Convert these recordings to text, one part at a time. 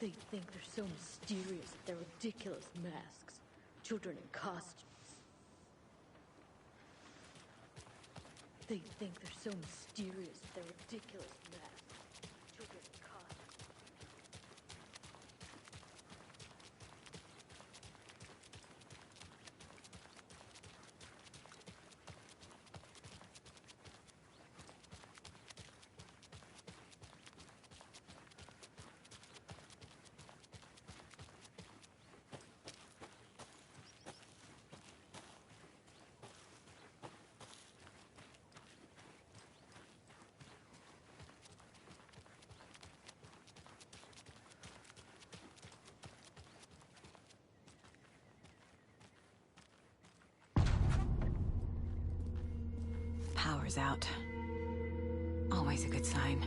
They think they're so mysterious with their ridiculous masks. Children in costumes. They think they're so mysterious with their ridiculous masks. Children in costumes. Power's out. Always a good sign.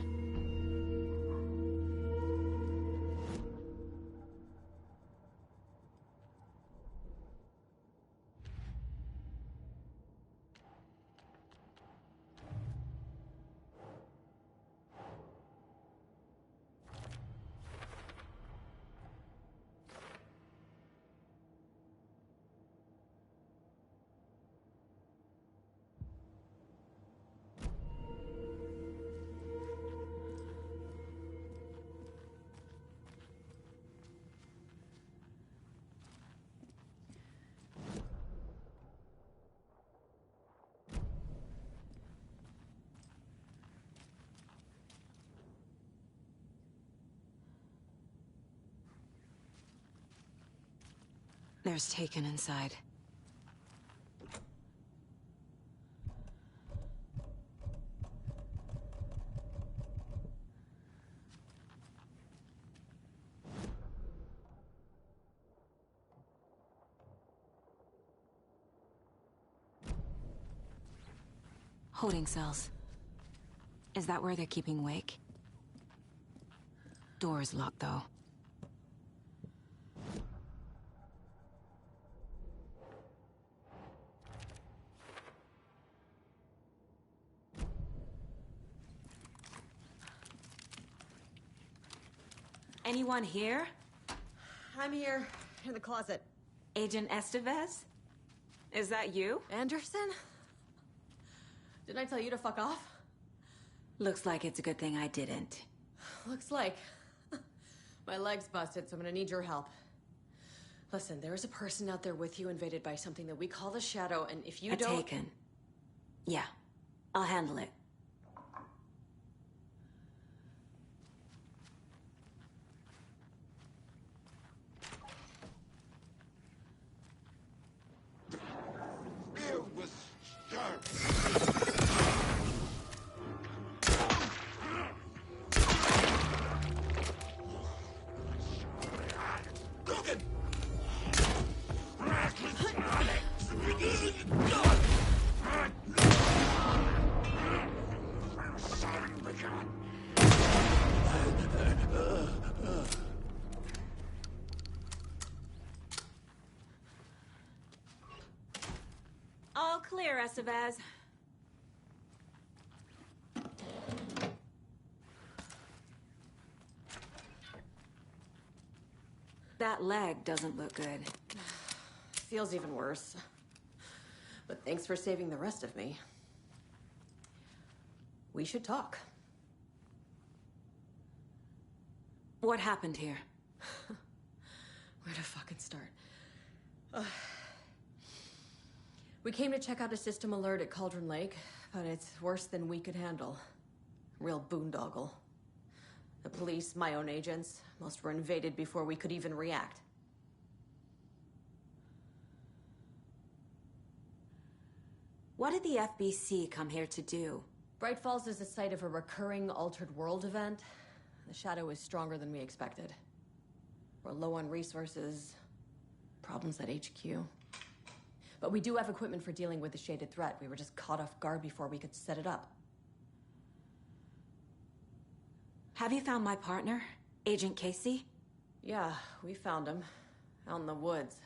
There's Taken inside. Holding cells. Is that where they're keeping Wake? Door's locked, though. Anyone here? I'm here, in the closet. Agent Estevez? Is that you? Anderson? Didn't I tell you to fuck off? Looks like it's a good thing I didn't. Looks like. My leg's busted, so I'm gonna need your help. Listen, there is a person out there with you invaded by something that we call the Shadow, and if you don't... Taken. Yeah, I'll handle it. All clear, Estevez. That leg doesn't look good. Feels even worse. But thanks for saving the rest of me. We should talk. What happened here? Where to fucking start? We came to check out a system alert at Cauldron Lake, but it's worse than we could handle. Real boondoggle. The police, my own agents, most were invaded before we could even react. What did the FBC come here to do? Bright Falls is the site of a recurring Altered World event. The Shadow is stronger than we expected. We're low on resources, problems at HQ. But we do have equipment for dealing with the shaded threat. We were just caught off guard before we could set it up. Have you found my partner, Agent Casey? Yeah, we found him. Out in the woods.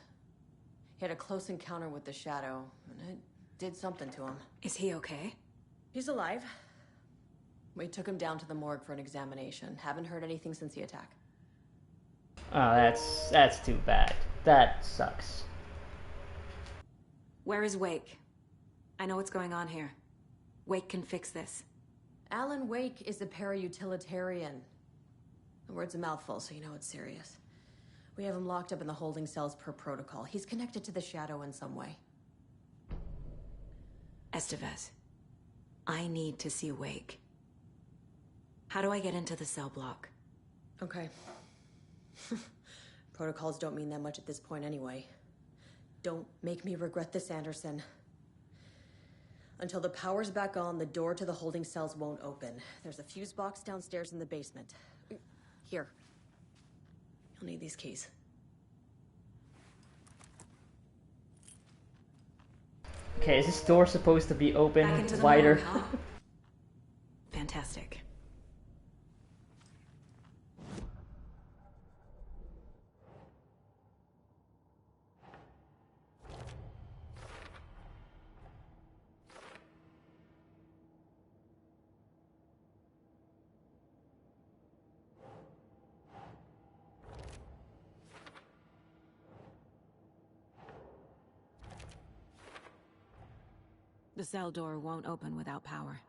He had a close encounter with the Shadow, and it did something to him. Is he okay? He's alive. We took him down to the morgue for an examination. Haven't heard anything since the attack. Oh, that's too bad. That sucks. Where is Wake? I know what's going on here. Wake can fix this. Alan Wake is a para-utilitarian. The word's a mouthful, so you know it's serious. We have him locked up in the holding cells per protocol. He's connected to the Shadow in some way. Estevez, I need to see Wake. How do I get into the cell block? Okay. Protocols don't mean that much at this point anyway. Don't make me regret this, Anderson. Until the power's back on, the door to the holding cells won't open. There's a fuse box downstairs in the basement. Here. You'll need these keys. Okay, is this door supposed to be open Back into the wider? morgue, huh? Fantastic. The cell door won't open without power.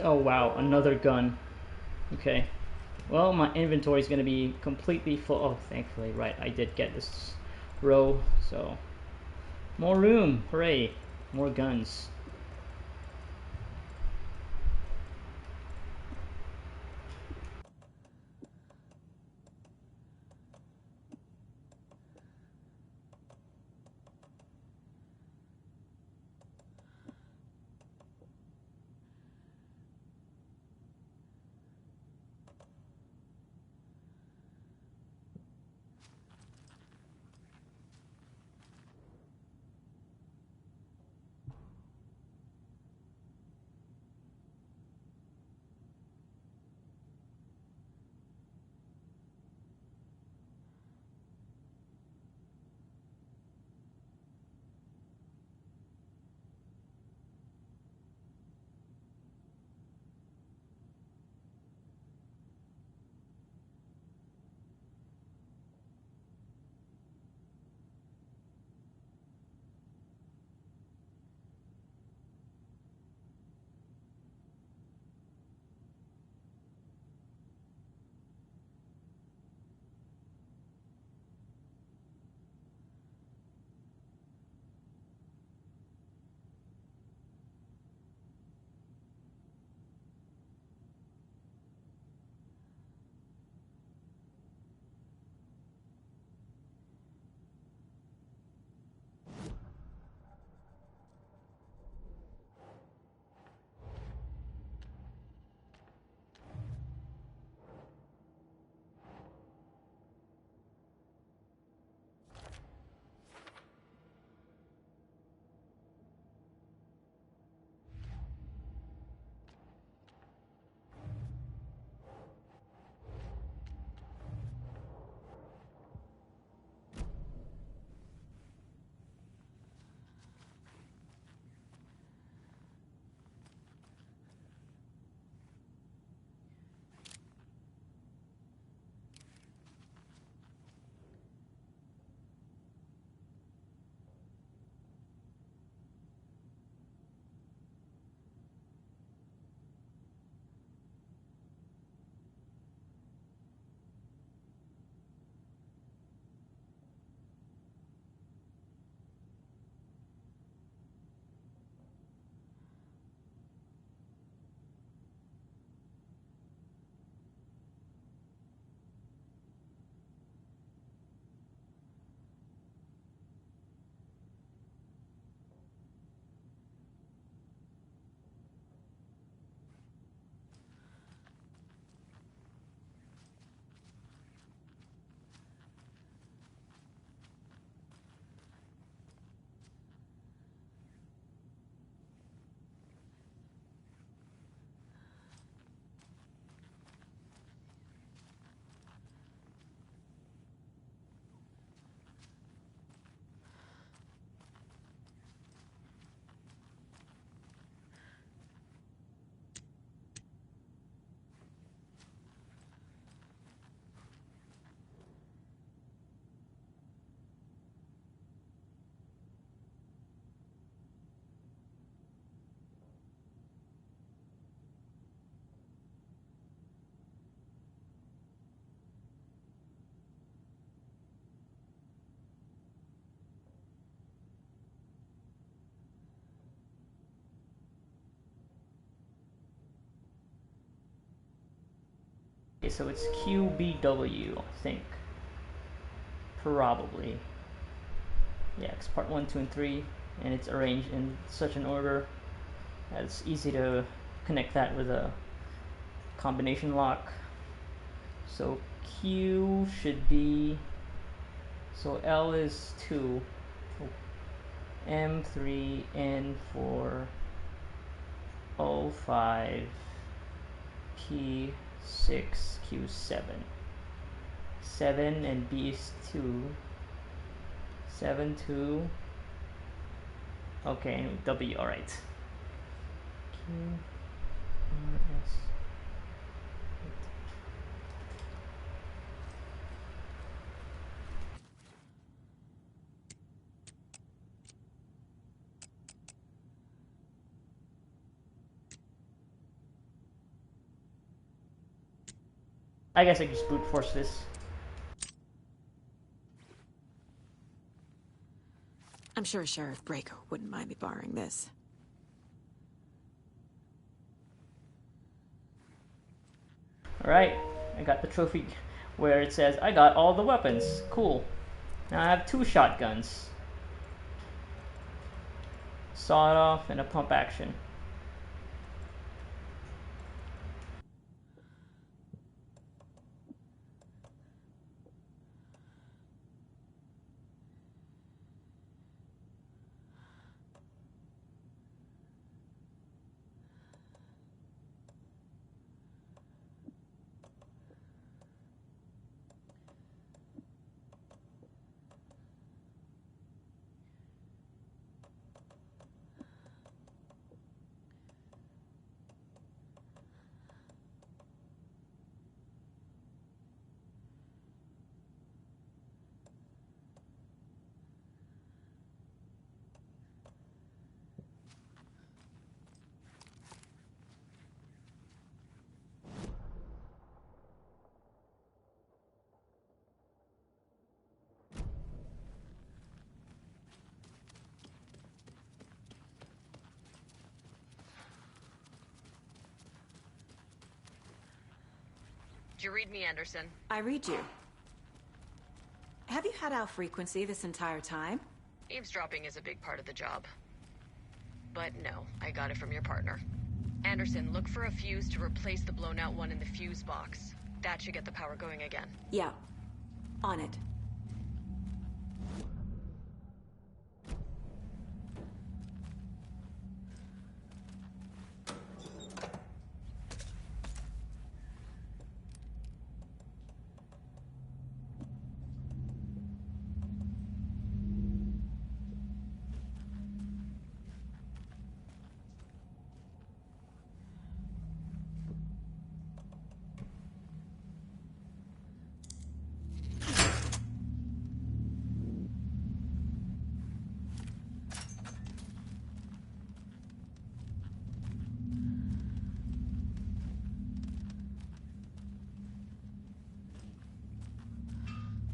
Oh wow, another gun. Okay. Well, my inventory is going to be completely full. Oh, thankfully, right, I did get this row, so more room. Hooray. More guns. Okay, so it's QBW, I think. Probably. Yeah, it's part 1, 2, and 3, and it's arranged in such an order that it's easy to connect that with a combination lock. So Q should be, so L is 2, M3, N4, O5, P6, Q7. 7 and B is 2. 7, 2. Okay, W, alright. Q, R, S. I guess I can just brute force this. I'm sure Sheriff Breaker wouldn't mind me borrowing this. Alright, I got the trophy where it says I got all the weapons. Cool. Now I have 2 shotguns. Sawed off and a pump action. Did you read me, Anderson? I read you. Have you had our frequency this entire time? Eavesdropping is a big part of the job. But no, I got it from your partner. Anderson, look for a fuse to replace the blown out one in the fuse box. That should get the power going again. Yeah. On it.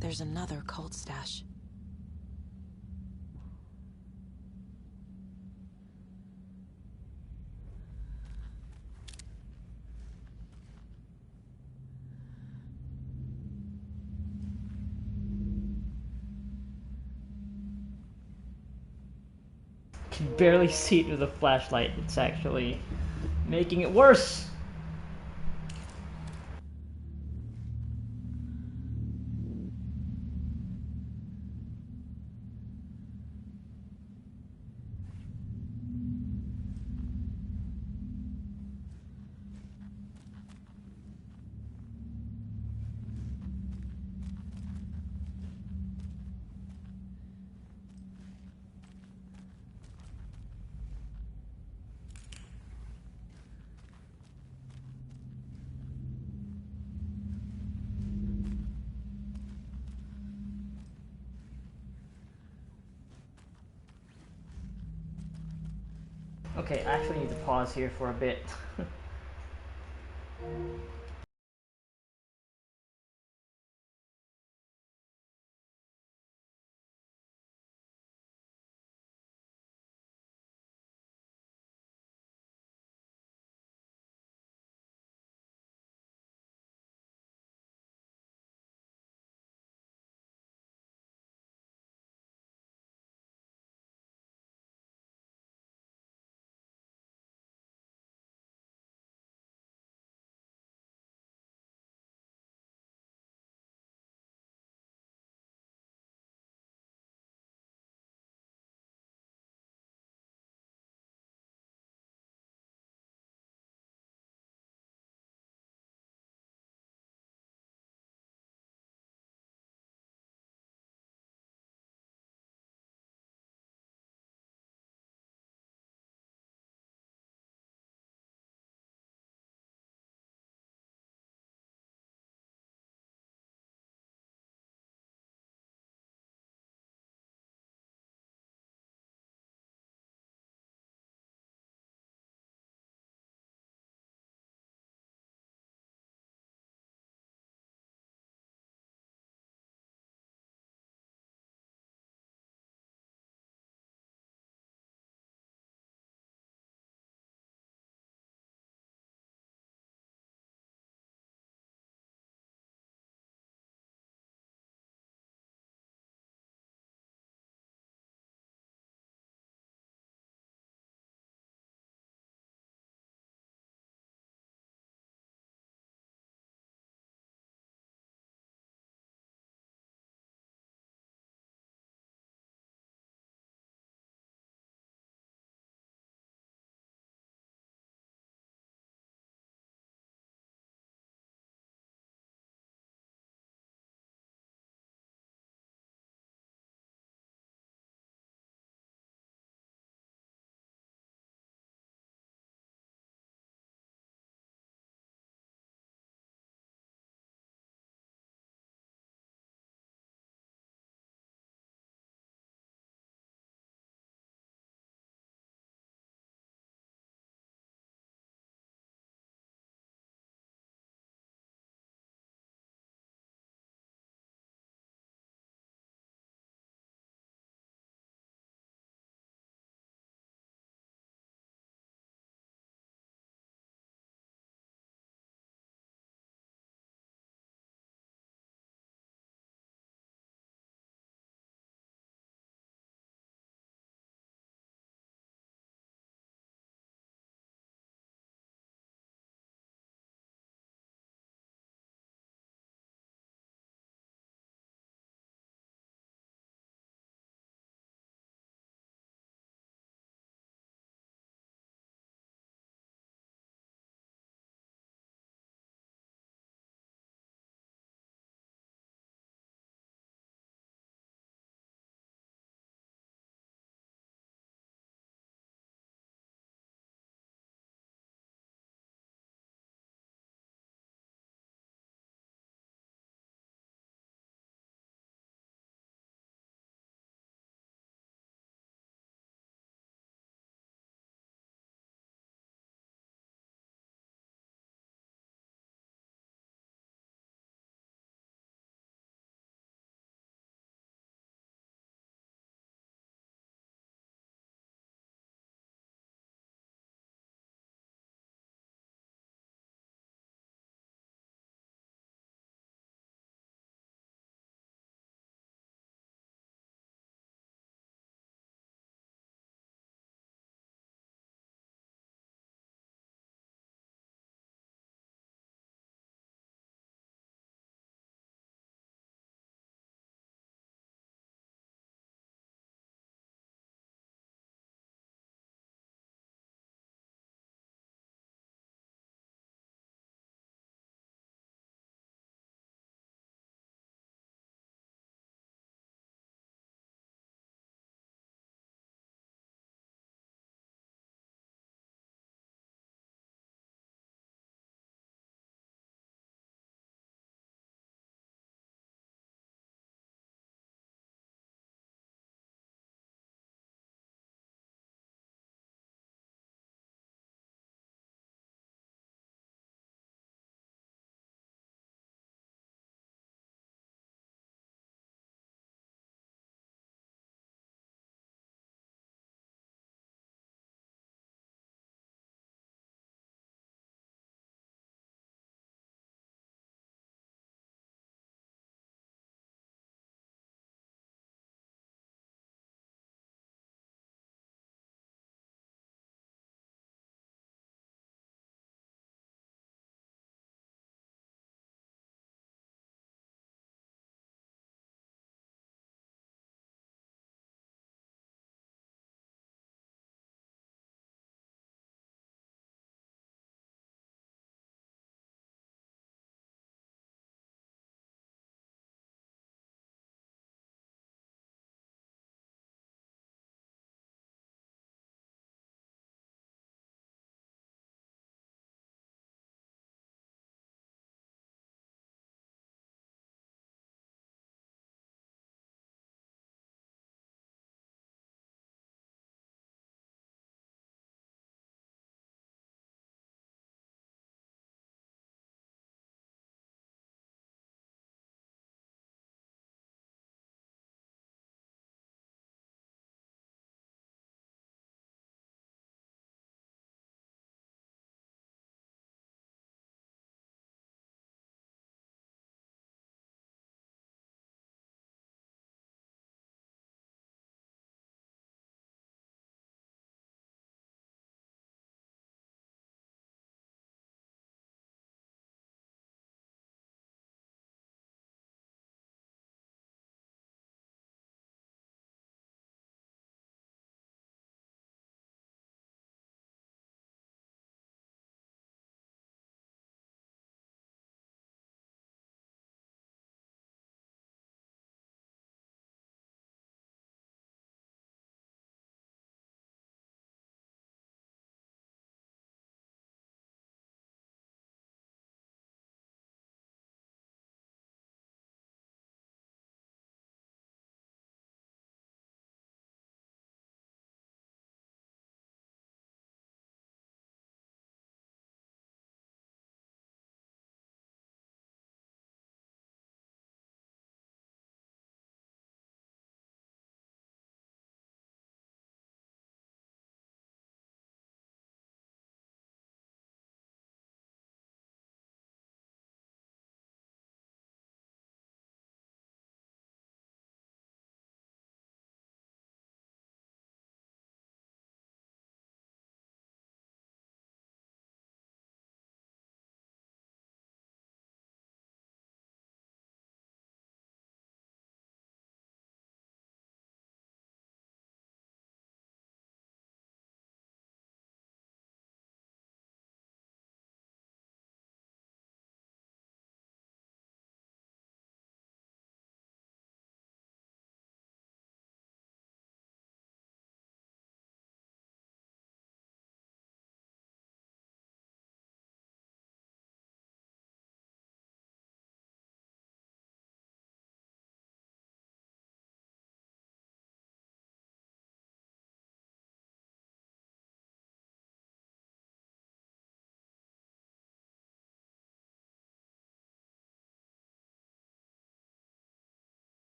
There's another cult stash. Can barely see it with a flashlight. It's actually making it worse. Okay, I actually need to pause here for a bit.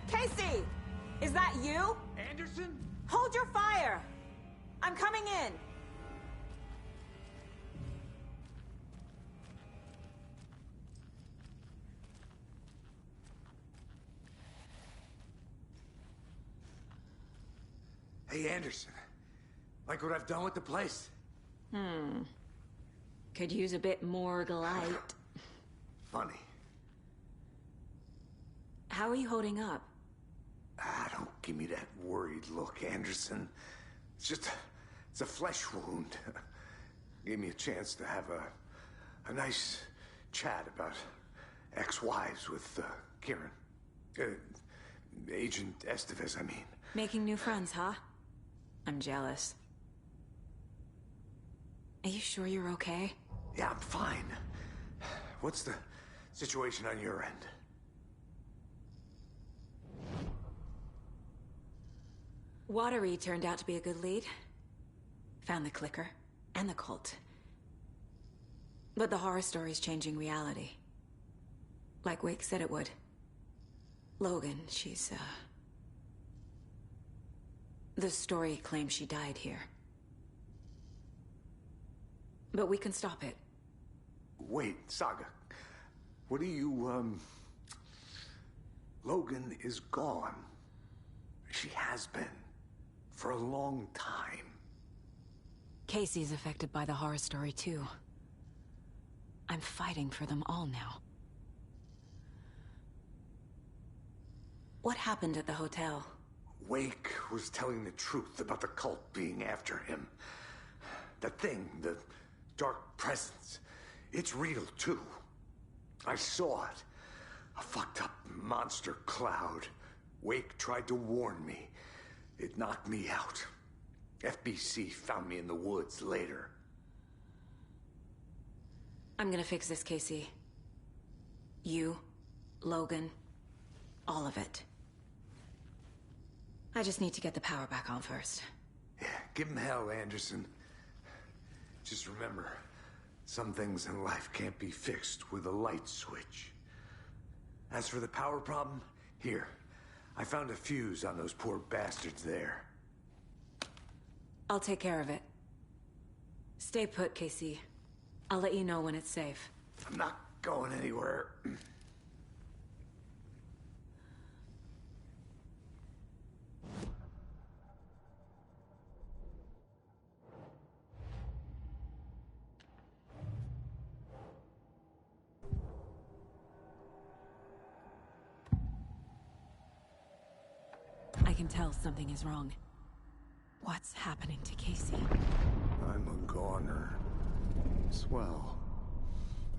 Casey! Is that you? Anderson? Hold your fire! I'm coming in! Hey, Anderson. Like what I've done with the place? Could use a bit more light. Funny. How are you holding up? Don't give me that worried look, Anderson. It's a flesh wound. Gave me a chance to have a nice chat about ex-wives with Kieran. Agent Estevez, I mean. Making new friends, huh? I'm jealous. Are you sure you're okay? Yeah, I'm fine. What's the situation on your end? Watery turned out to be a good lead. Found the clicker and the cult. But the horror story's changing reality. Like Wake said it would. Logan, she's, the story claims she died here. But we can stop it. Wait, Saga. What do you, Logan is gone. She has been. For a long time. Casey's affected by the horror story, too. I'm fighting for them all now. What happened at the hotel? Wake was telling the truth about the cult being after him. That thing, the dark presence, it's real too. I saw it. A fucked up monster cloud. Wake tried to warn me. It knocked me out. FBC found me in the woods later. I'm gonna fix this, Casey. You, Logan, all of it. I just need to get the power back on first. Yeah, give him hell, Anderson. Just remember, some things in life can't be fixed with a light switch. As for the power problem, here. I found a fuse on those poor bastards there. I'll take care of it. Stay put, Casey. I'll let you know when it's safe. I'm not going anywhere. I can tell something is wrong. What's happening to Casey? I'm a goner. Swell.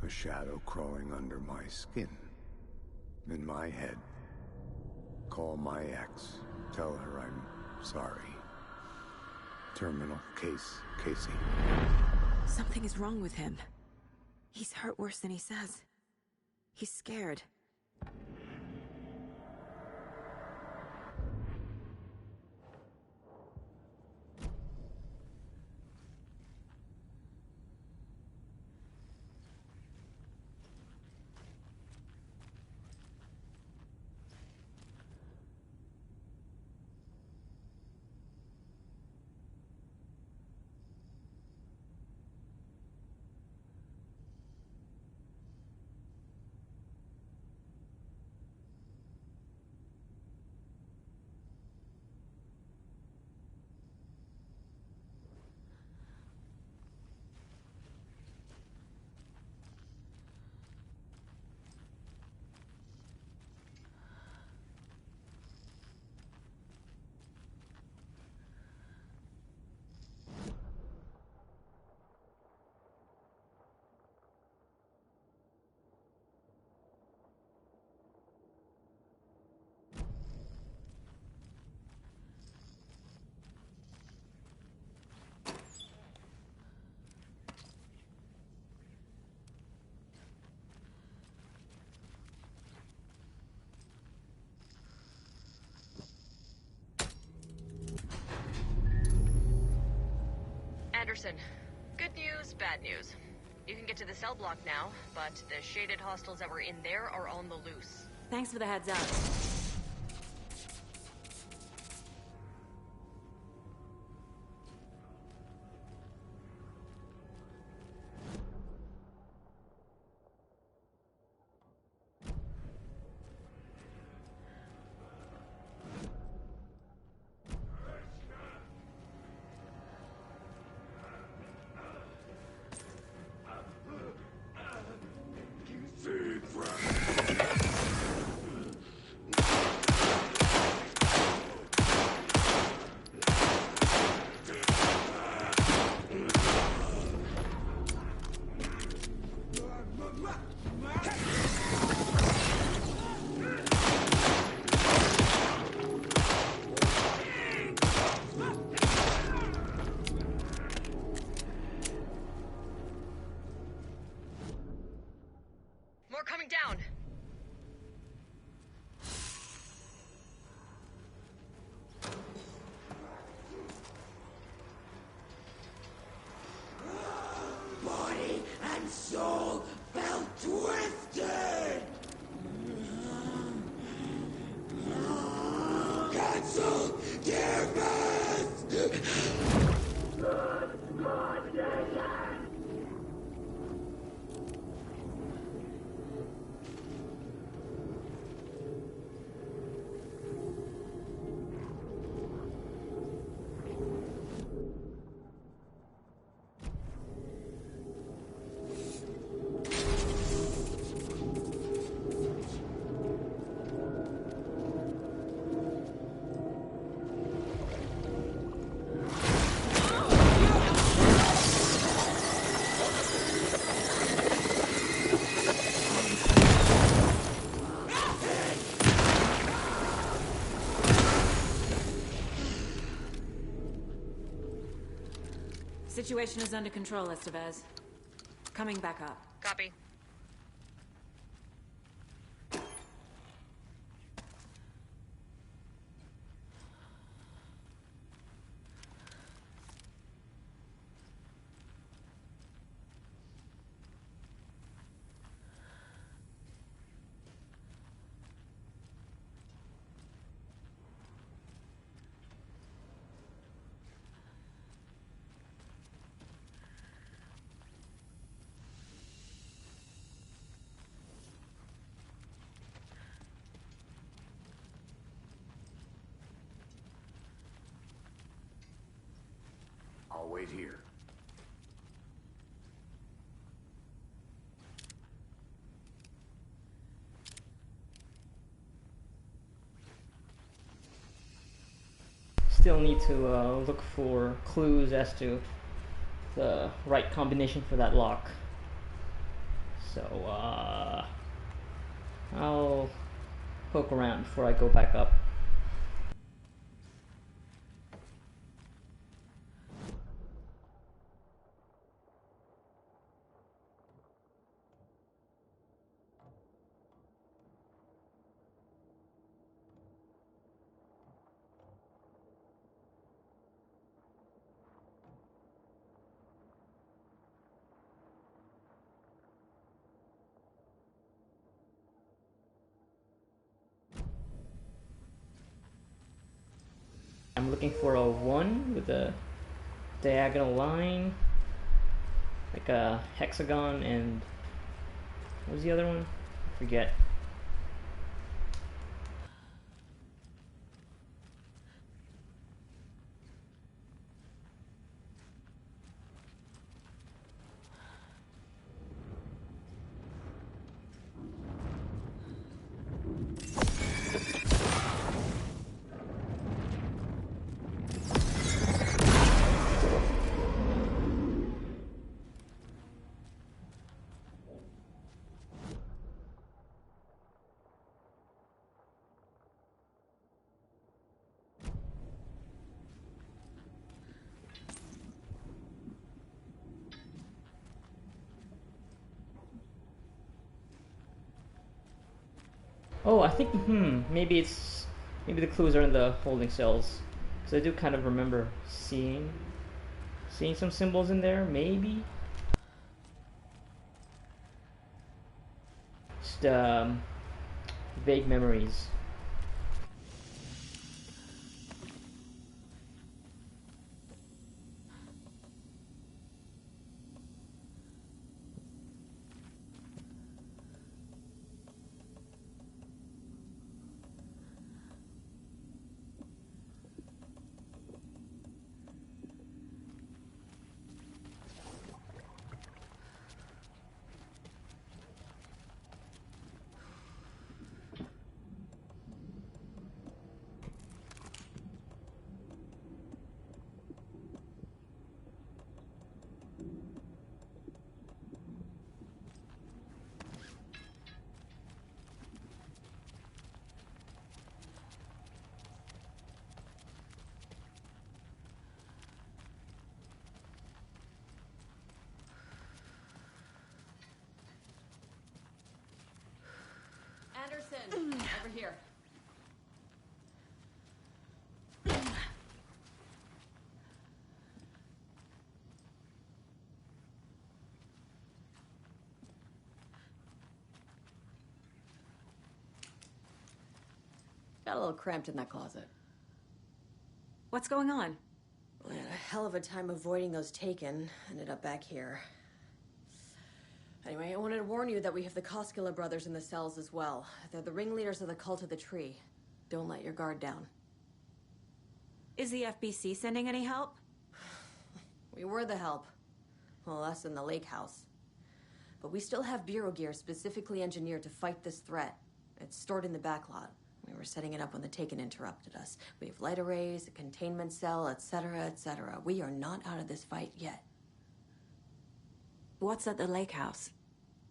A shadow crawling under my skin. In my head. Call my ex. Tell her I'm sorry. Terminal case, Casey. Something is wrong with him. He's hurt worse than he says. He's scared. Anderson, good news, bad news. You can get to the cell block now, but the shaded hostiles that were in there are on the loose. Thanks for the heads up. More coming down. Body and soul felt twisted! Cancel dear best! Situation is under control, Estevez. Coming back up. Copy. I'll wait here. Still need to look for clues as to the right combination for that lock. So I'll poke around before I go back up. I'm looking for a 1 with a diagonal line, like a hexagon, and what was the other one? I forget. Oh, I think, maybe the clues are in the holding cells. Because I do kind of remember seeing some symbols in there, maybe? vague memories. Anderson, over here. Got a little cramped in that closet. What's going on? We had a hell of a time avoiding those taken. Ended up back here. Anyway, I wanted to warn you that we have the Koskela brothers in the cells as well. They're the ringleaders of the Cult of the Tree. Don't let your guard down. Is the FBC sending any help? We were the help. Well, us in the lake house. But we still have Bureau gear specifically engineered to fight this threat. It's stored in the backlot. We were setting it up when the Taken interrupted us. We have light arrays, a containment cell, etc., etc. We are not out of this fight yet. What's at the lake house?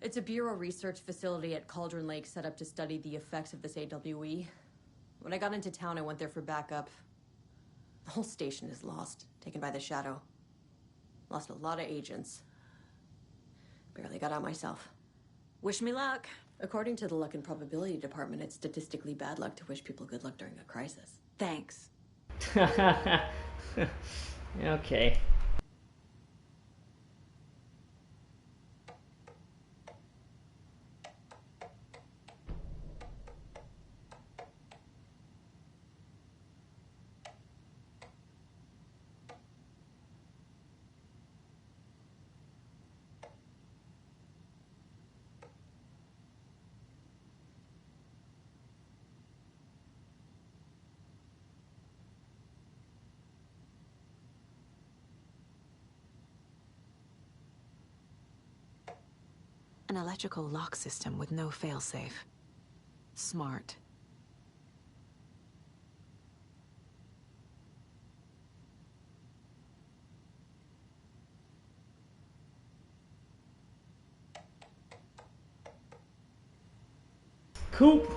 It's a Bureau research facility at Cauldron Lake set up to study the effects of this AWE. When I got into town, I went there for backup. The whole station is lost, taken by the Shadow. Lost a lot of agents. Barely got out myself. Wish me luck. According to the Luck and Probability Department, it's statistically bad luck to wish people good luck during a crisis. Thanks. Okay. An electrical lock system with no failsafe. Smart. Coop.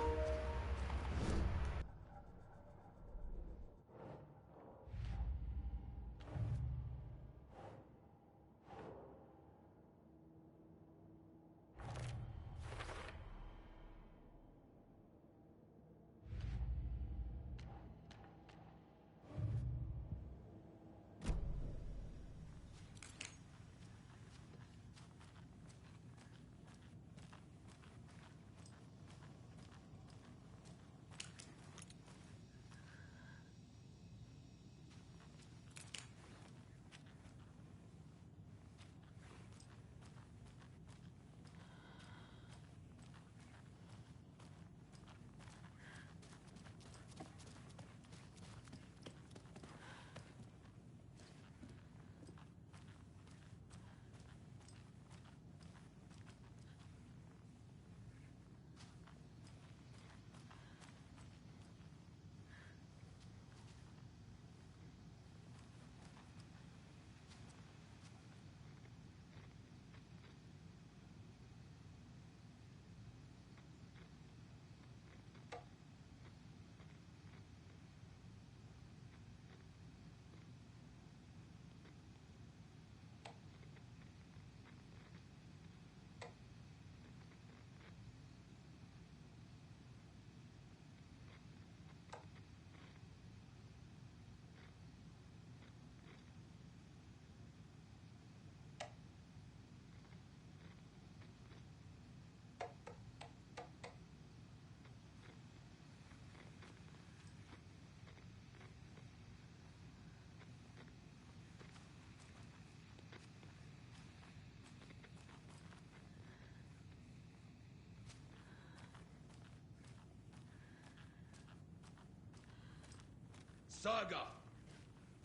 Saga!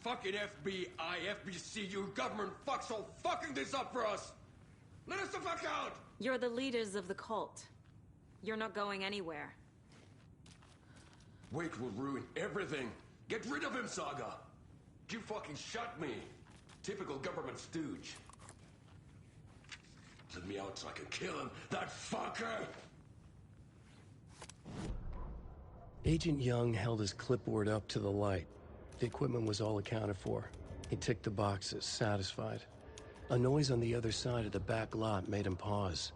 Fucking FBI, FBC, you government fucks all fucking this up for us! Let us the fuck out! You're the leaders of the cult. You're not going anywhere. Wake will ruin everything. Get rid of him, Saga! You fucking shot me. Typical government stooge. Let me out so I can kill him, that fucker! Agent Young held his clipboard up to the light. The equipment was all accounted for. He ticked the boxes, satisfied. A noise on the other side of the back lot made him pause.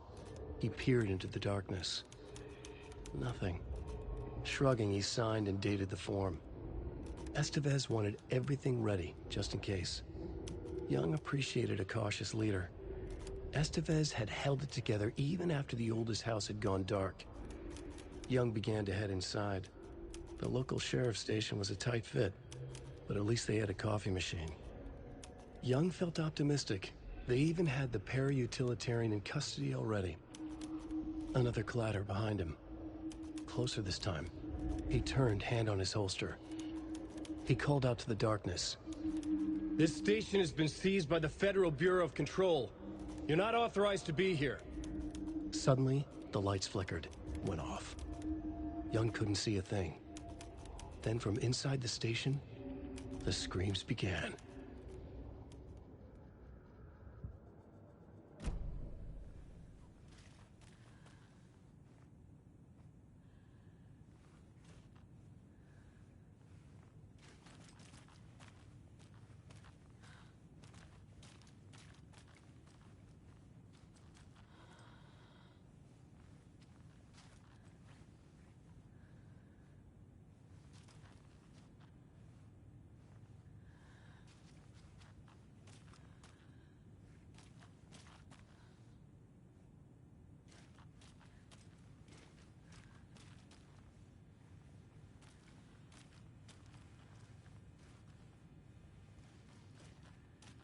He peered into the darkness. Nothing. Shrugging, he signed and dated the form. Estevez wanted everything ready, just in case. Young appreciated a cautious leader. Estevez had held it together even after the oldest house had gone dark. Young began to head inside. The local sheriff's station was a tight fit, but at least they had a coffee machine. Young felt optimistic. They even had the para-utilitarian in custody already. Another clatter behind him. Closer this time. He turned, hand on his holster. He called out to the darkness. This station has been seized by the Federal Bureau of Control. You're not authorized to be here. Suddenly, the lights flickered, went off. Young couldn't see a thing. Then from inside the station, the screams began.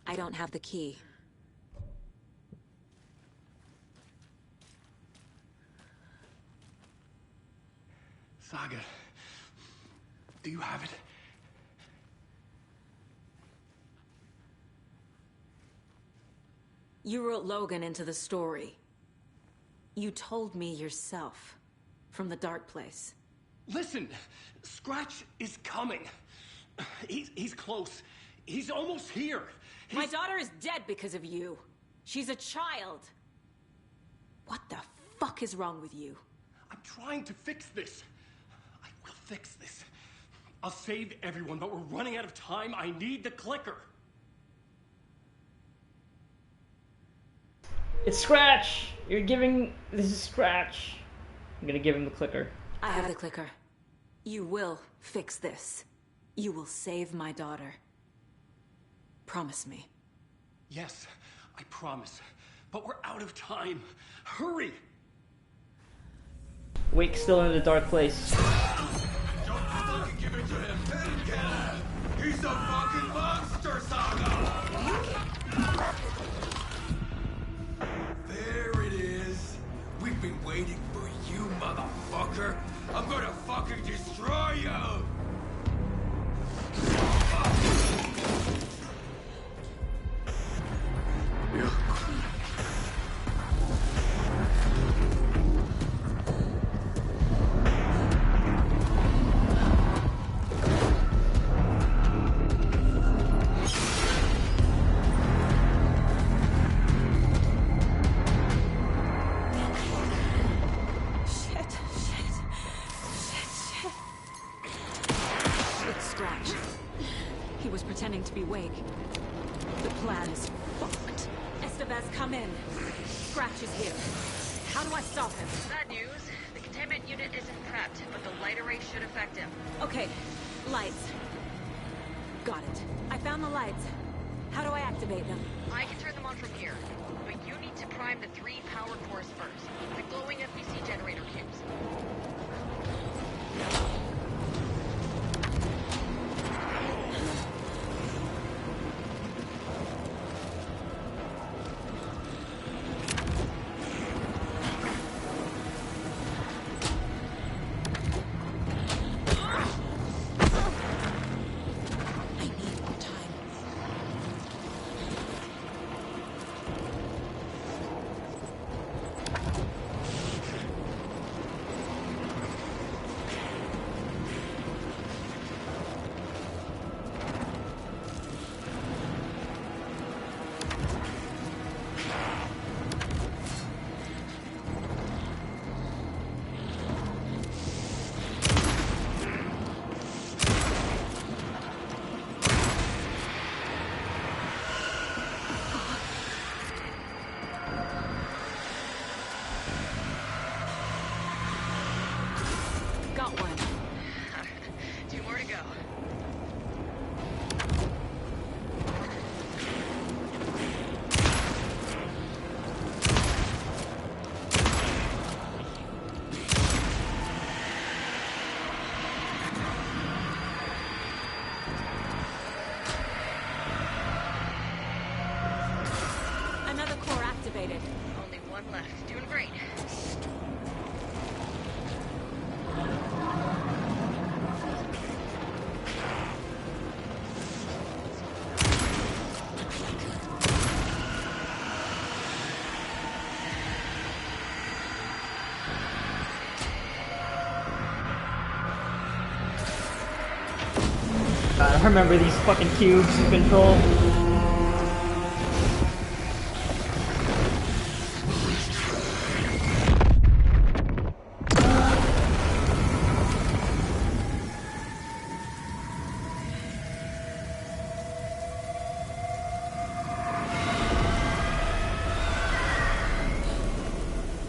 I don't have the key. Saga, do you have it? You wrote Logan into the story. You told me yourself. From the dark place. Listen, Scratch is coming. He's close. He's almost here. My daughter is dead because of you. She's a child. What the fuck is wrong with you? I'm trying to fix this. I will fix this. I'll save everyone, but we're running out of time. I need the clicker. It's Scratch! You're giving... This is Scratch. I'm gonna give him the clicker. I have the clicker. You will fix this. You will save my daughter. Promise me. Yes, I promise. But we're out of time. Hurry! Wake's still in the dark place. Don't fucking give it to him! He's a fucking monster, Saga! There it is. We've been waiting for you, motherfucker. I'm gonna fucking destroy you! Pretending to be Wake. The plan is fucked. Estevez, come in. Scratch is here. How do I stop him? Bad news. The containment unit isn't prepped, but the light array should affect him. Okay. Lights. Got it. I found the lights. How do I activate them? I can turn them on from here, but you need to prime the 3 power cores first. The glowing FBC generator cubes. God, I remember these fucking cubes you control.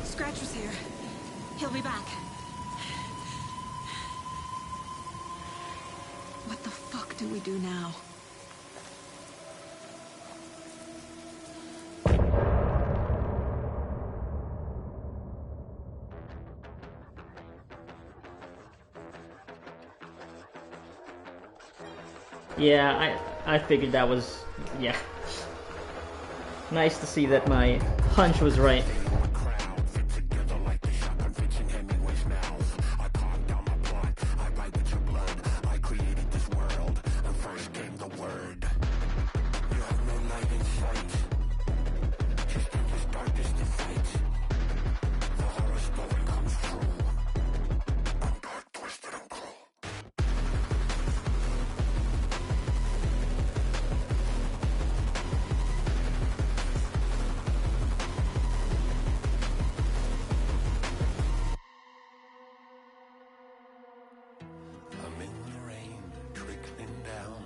Scratcher's here. He'll be back. What the fuck do we do now? Yeah, I figured that was, yeah. Nice to see that my hunch was right. I'm in the rain, trickling down.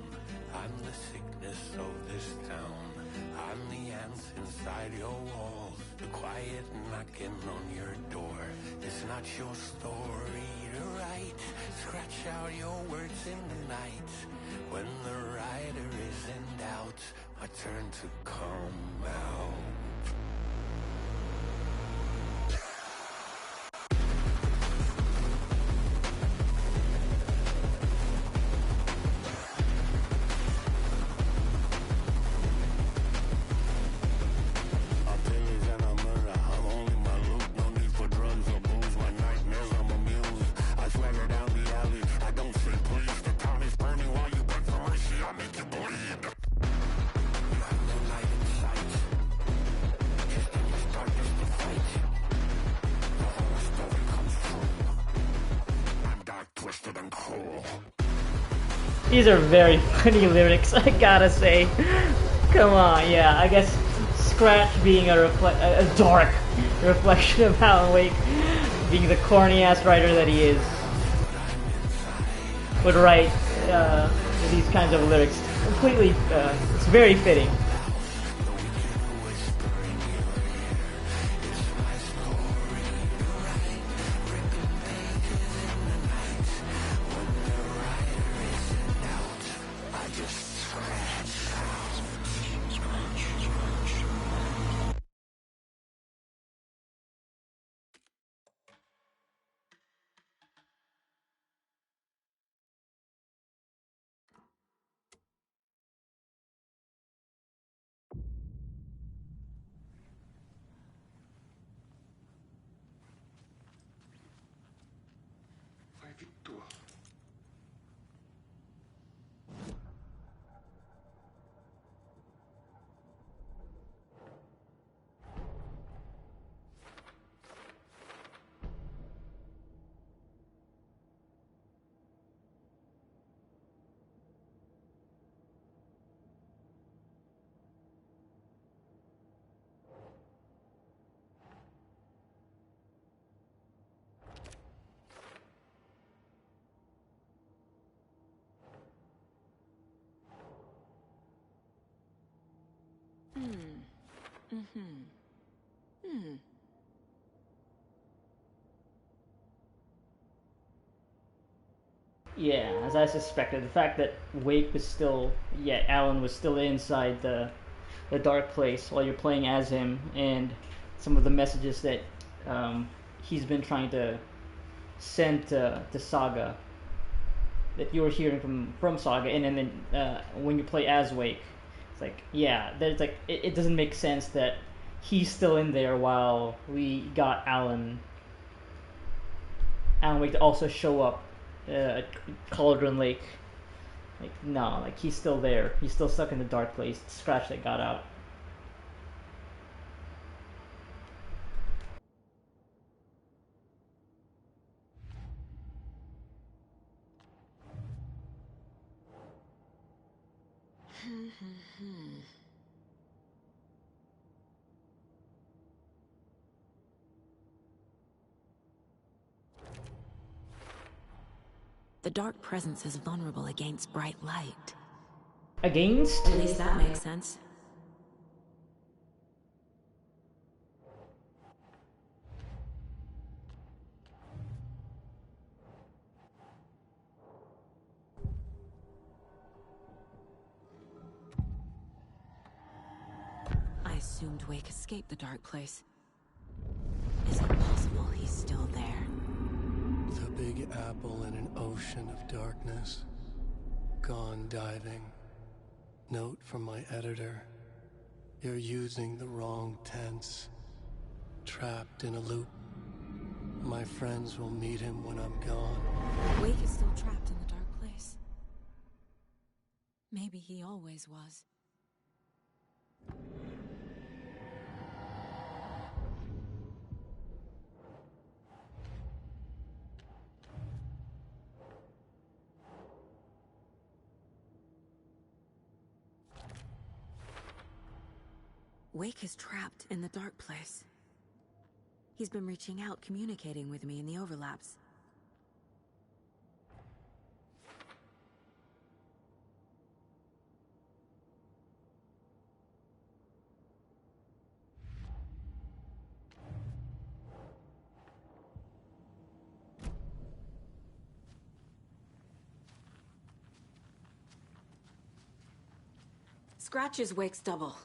I'm the sickness of this town. I'm the ants inside your walls, the quiet knocking on your door. It's not your story to write. Scratch out your words in the night. When the writer is in doubt, I turn to come out. These are very funny lyrics, I gotta say. Come on, yeah, I guess Scratch being a dark reflection of Alan Wake, being the corny-ass writer that he is, would write these kinds of lyrics. Completely, it's very fitting. Vai vittua. Yeah, as I suspected, the fact that Wake was still, yeah, Alan was still inside the dark place while you're playing as him, and some of the messages that he's been trying to send to Saga, that you were hearing from Saga, and then when you play as Wake, it's like, yeah, there's like it doesn't make sense that he's still in there while we got Alan Wake to also show up at Cauldron Lake. Like, no, like he's still there. He's still stuck in the dark place. Scratch that got out. The dark presence is vulnerable against bright light. Against? At least that makes sense. I assumed Wake escaped the dark place. Is it possible he's still there? The Big Apple in an ocean of darkness. Gone diving. Note from my editor. You're using the wrong tense. Trapped in a loop. My friends will meet him when I'm gone. Wake is still trapped in the dark place. Maybe he always was. Wake is trapped in the dark place. He's been reaching out, communicating with me in the overlaps. Scratch is Wake's double.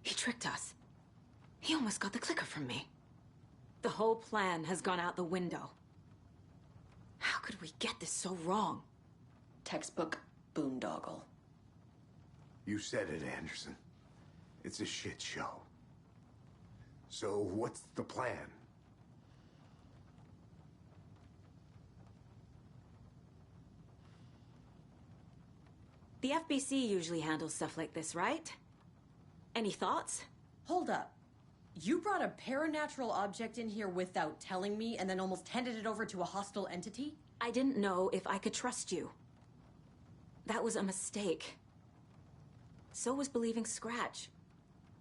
He tricked us. He almost got the clicker from me. The whole plan has gone out the window. How could we get this so wrong? Textbook boondoggle. You said it, Anderson. It's a shit show. So what's the plan? The FBC usually handles stuff like this, right? Any thoughts? Hold up. You brought a paranatural object in here without telling me and then almost handed it over to a hostile entity? I didn't know if I could trust you. That was a mistake. So was believing Scratch.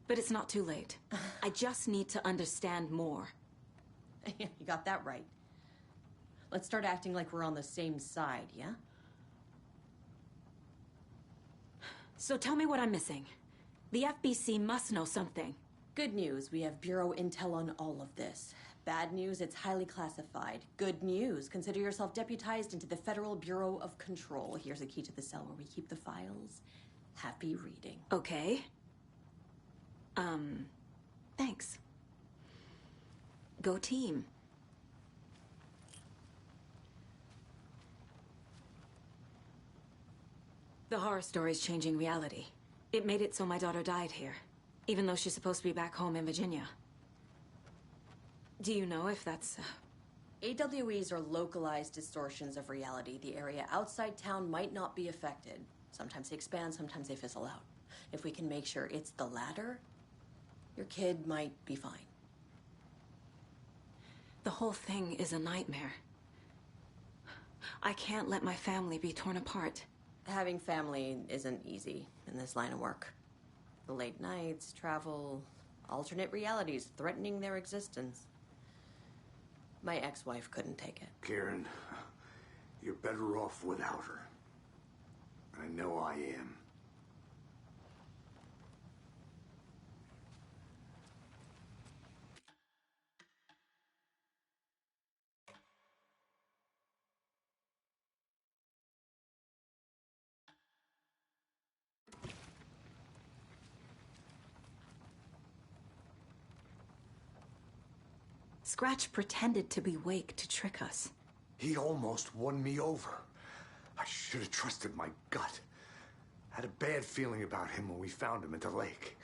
But it's not too late. I just need to understand more. You got that right. Let's start acting like we're on the same side, yeah? So tell me what I'm missing. The FBC must know something. Good news, we have Bureau intel on all of this. Bad news, it's highly classified. Good news, consider yourself deputized into the Federal Bureau of Control. Here's a key to the cell where we keep the files. Happy reading. Okay. Thanks. Go team. The horror story's changing reality. It made it so my daughter died here, even though she's supposed to be back home in Virginia. Do you know if that's... AWEs are localized distortions of reality. The area outside town might not be affected. Sometimes they expand, sometimes they fizzle out. If we can make sure it's the latter, your kid might be fine. The whole thing is a nightmare. I can't let my family be torn apart. Having family isn't easy in this line of work. The late nights, travel, alternate realities threatening their existence. My ex-wife couldn't take it. Karen, you're better off without her. I know I am. Scratch pretended to be Wake to trick us. He almost won me over. I should have trusted my gut. Had a bad feeling about him when we found him at the lake.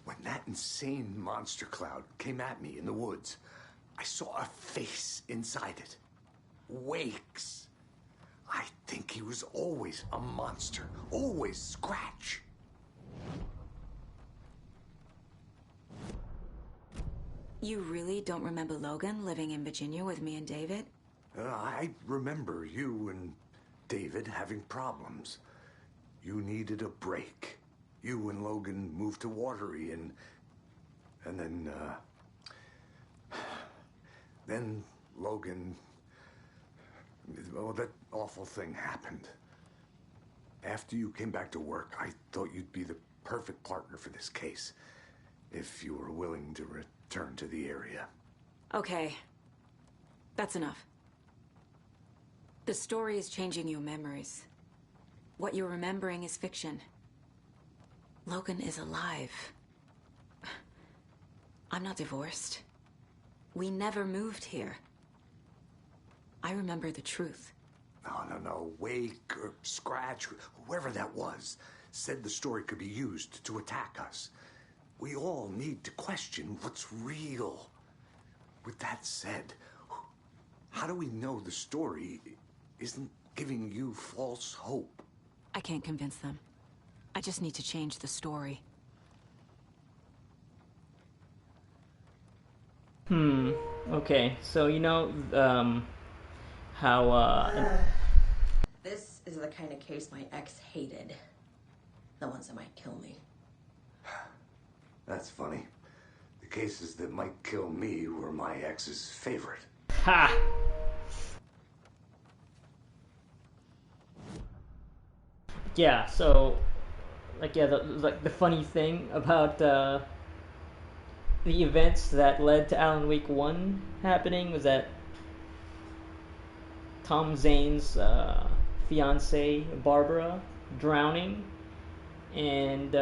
When that insane monster cloud came at me in the woods, I saw a face inside it. Wake's. I think he was always a monster. Always Scratch. You really don't remember Logan living in Virginia with me and David? I remember you and David having problems. You needed a break. You and Logan moved to Watery, and then Logan, well, that awful thing happened. After you came back to work, I thought you'd be the perfect partner for this case, if you were willing to return to the area. Okay. That's enough. The story is changing your memories. What you're remembering is fiction. Logan is alive. I'm not divorced. We never moved here. I remember the truth. No. Wake or Scratch, whoever that was, said the story could be used to attack us. We all need to question what's real. With that said, how do we know the story isn't giving you false hope? I can't convince them. I just need to change the story. Okay, so you know, how, This is the kind of case my ex hated. The ones that might kill me. That's funny. The cases that might kill me were my ex's favorite. ha! Yeah, so, like, yeah, the funny thing about, the events that led to Alan Wake 1 happening was that Tom Zane's fiancée, Barbara, drowning, and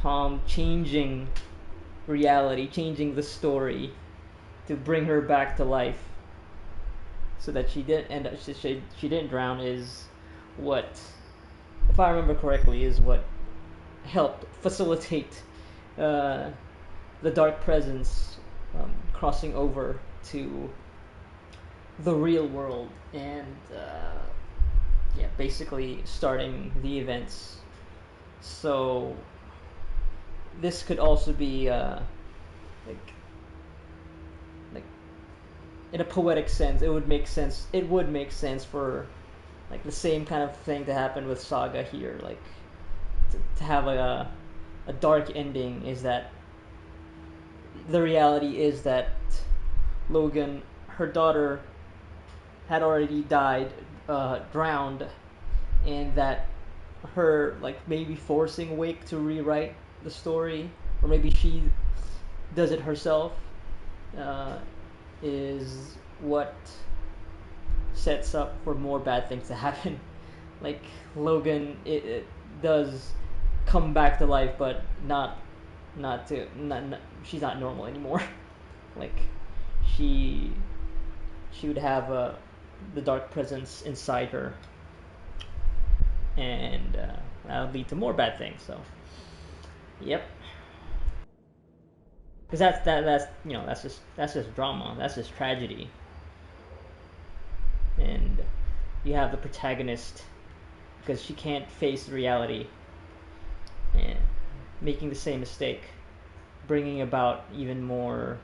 Tom changing reality, changing the story to bring her back to life so that she didn't end up, she didn't drown, is what, if I remember correctly, is what helped facilitate the Dark Presence crossing over to the real world and yeah, basically starting the events. So this could also be like in a poetic sense, it would make sense. It would make sense for like the same kind of thing to happen with Saga here, like to have a dark ending. Is that the reality is that Logan, her daughter, had already died, drowned, and that her, like, maybe forcing Wake to rewrite the story, or maybe she does it herself, is what sets up for more bad things to happen. Like, Logan, it does come back to life, but not she's not normal anymore. Like, she would have the Dark Presence inside her, and that would lead to more bad things. So, yep. Because that's you know, that's just drama. That's just tragedy. And you have the protagonist, because she can't face reality, and making the same mistake, bringing about even more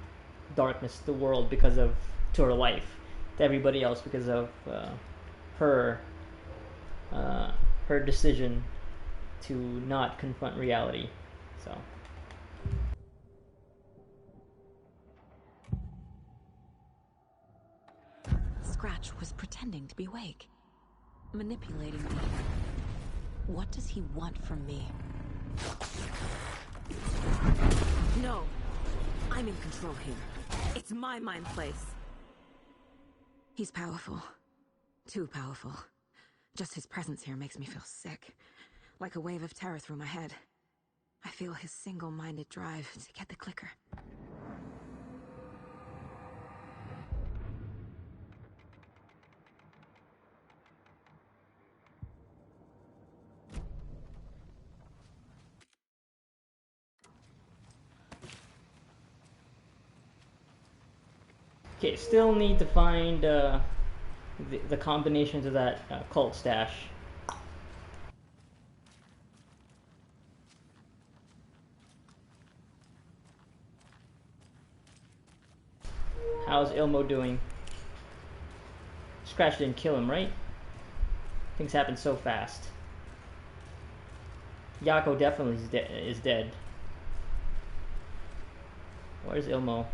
darkness to the world to her life, to everybody else, because of her decision to not confront reality. So. Scratch was pretending to be Wake, manipulating me. What does he want from me? No! I'm in control here. It's my mind place. He's powerful. Too powerful. Just his presence here makes me feel sick. Like a wave of terror through my head. I feel his single-minded drive to get the clicker. Okay, still need to find the combination to that cult stash. How's Ilmo doing? Scratch didn't kill him, right? Things happen so fast. Yako definitely is dead. Where's Ilmo?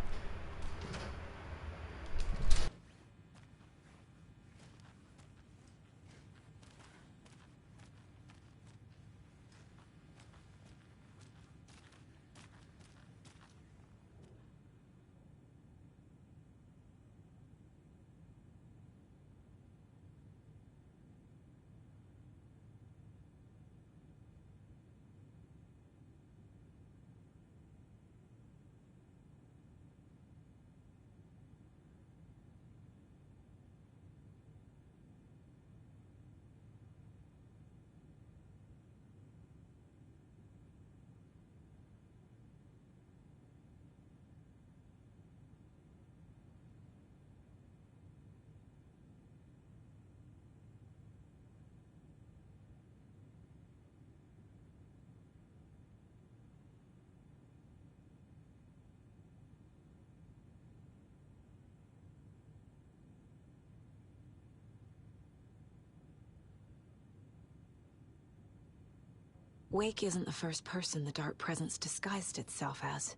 Wake isn't the first person the Dark Presence disguised itself as.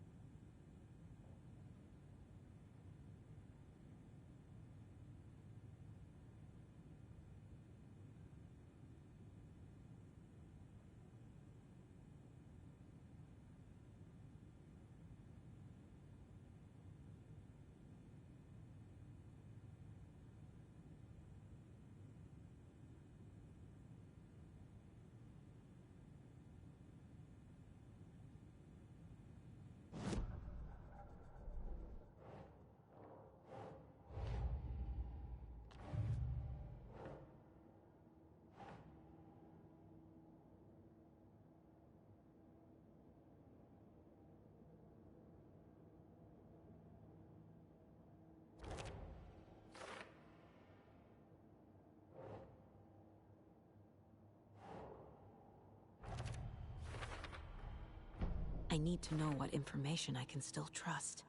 I need to know what information I can still trust.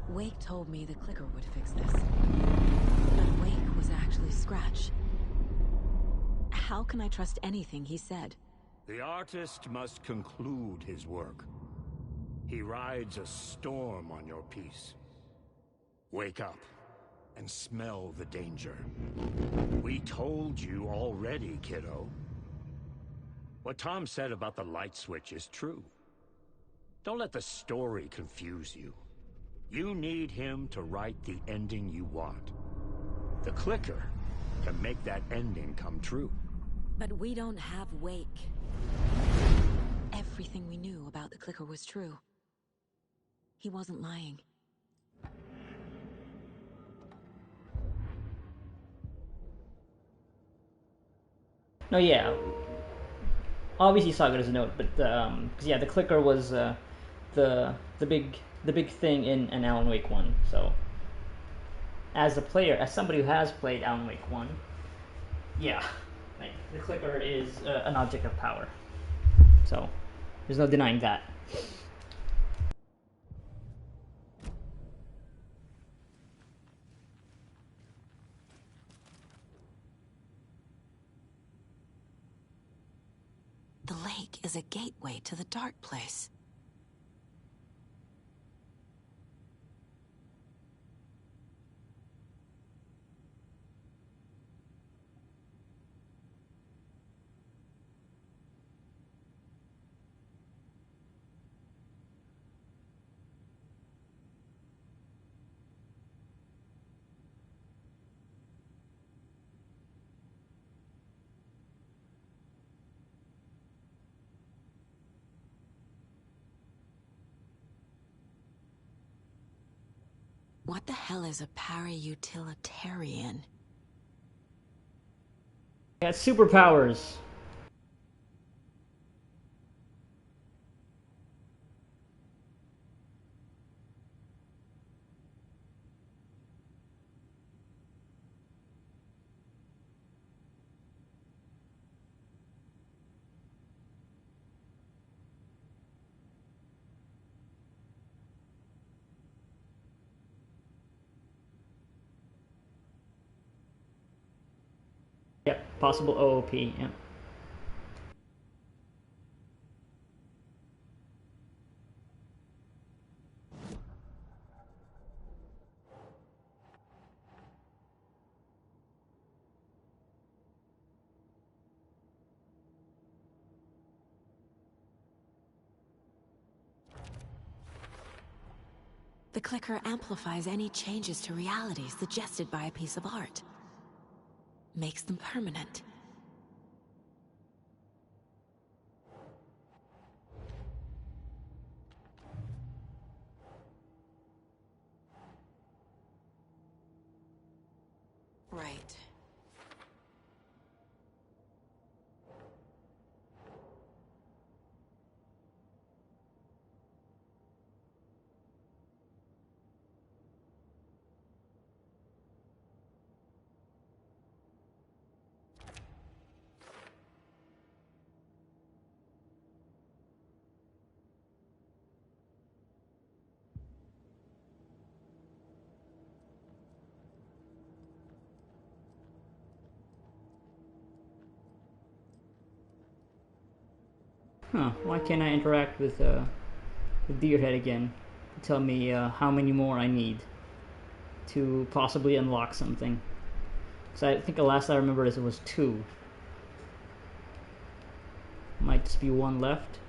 Wake told me the clicker would fix this. But Wake was actually Scratch. How can I trust anything he said? The artist must conclude his work. He rides a storm on your piece. Wake up and smell the danger. We told you already, kiddo. What Tom said about the light switch is true. Don't let the story confuse you. You need him to write the ending you want. The clicker can make that ending come true. But we don't have Wake. Everything we knew about the clicker was true. He wasn't lying. No, yeah. Obviously saw it as a note, but cause yeah, the clicker was the big thing in Alan Wake 1. So as a player, as somebody who has played Alan Wake 1, yeah, like, the clicker is an object of power. So there's no denying that. The lake is a gateway to the dark place. What the hell is a para-utilitarian? It has superpowers. Yep, possible OOP, yep. The clicker amplifies any changes to reality suggested by a piece of art. Makes them permanent. Right. Huh, why can't I interact with the deer head again? Tell me how many more I need to possibly unlock something. Because I think the last I remember is it was 2. Might just be 1 left.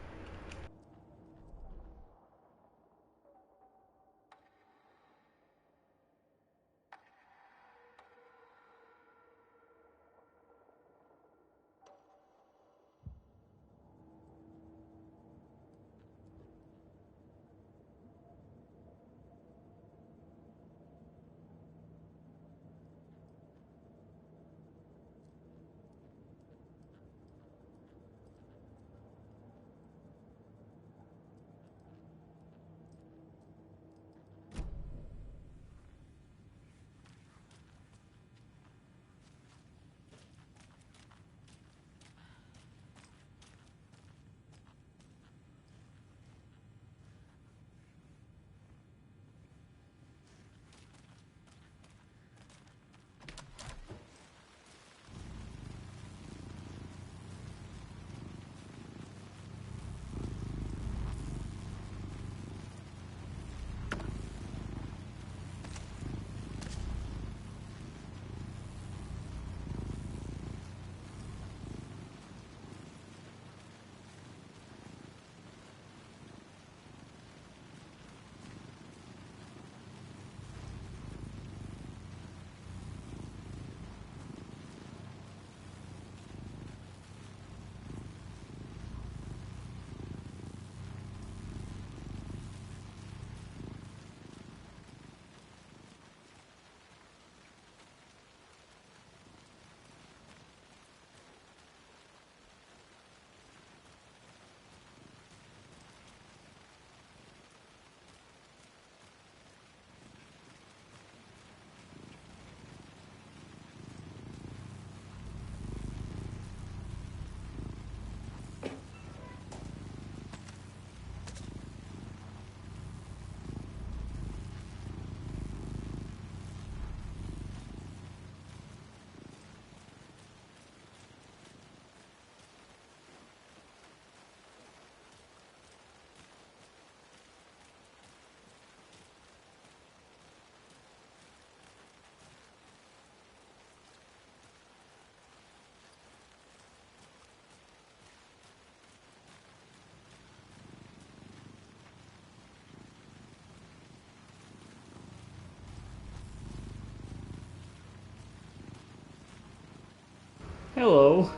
Hello.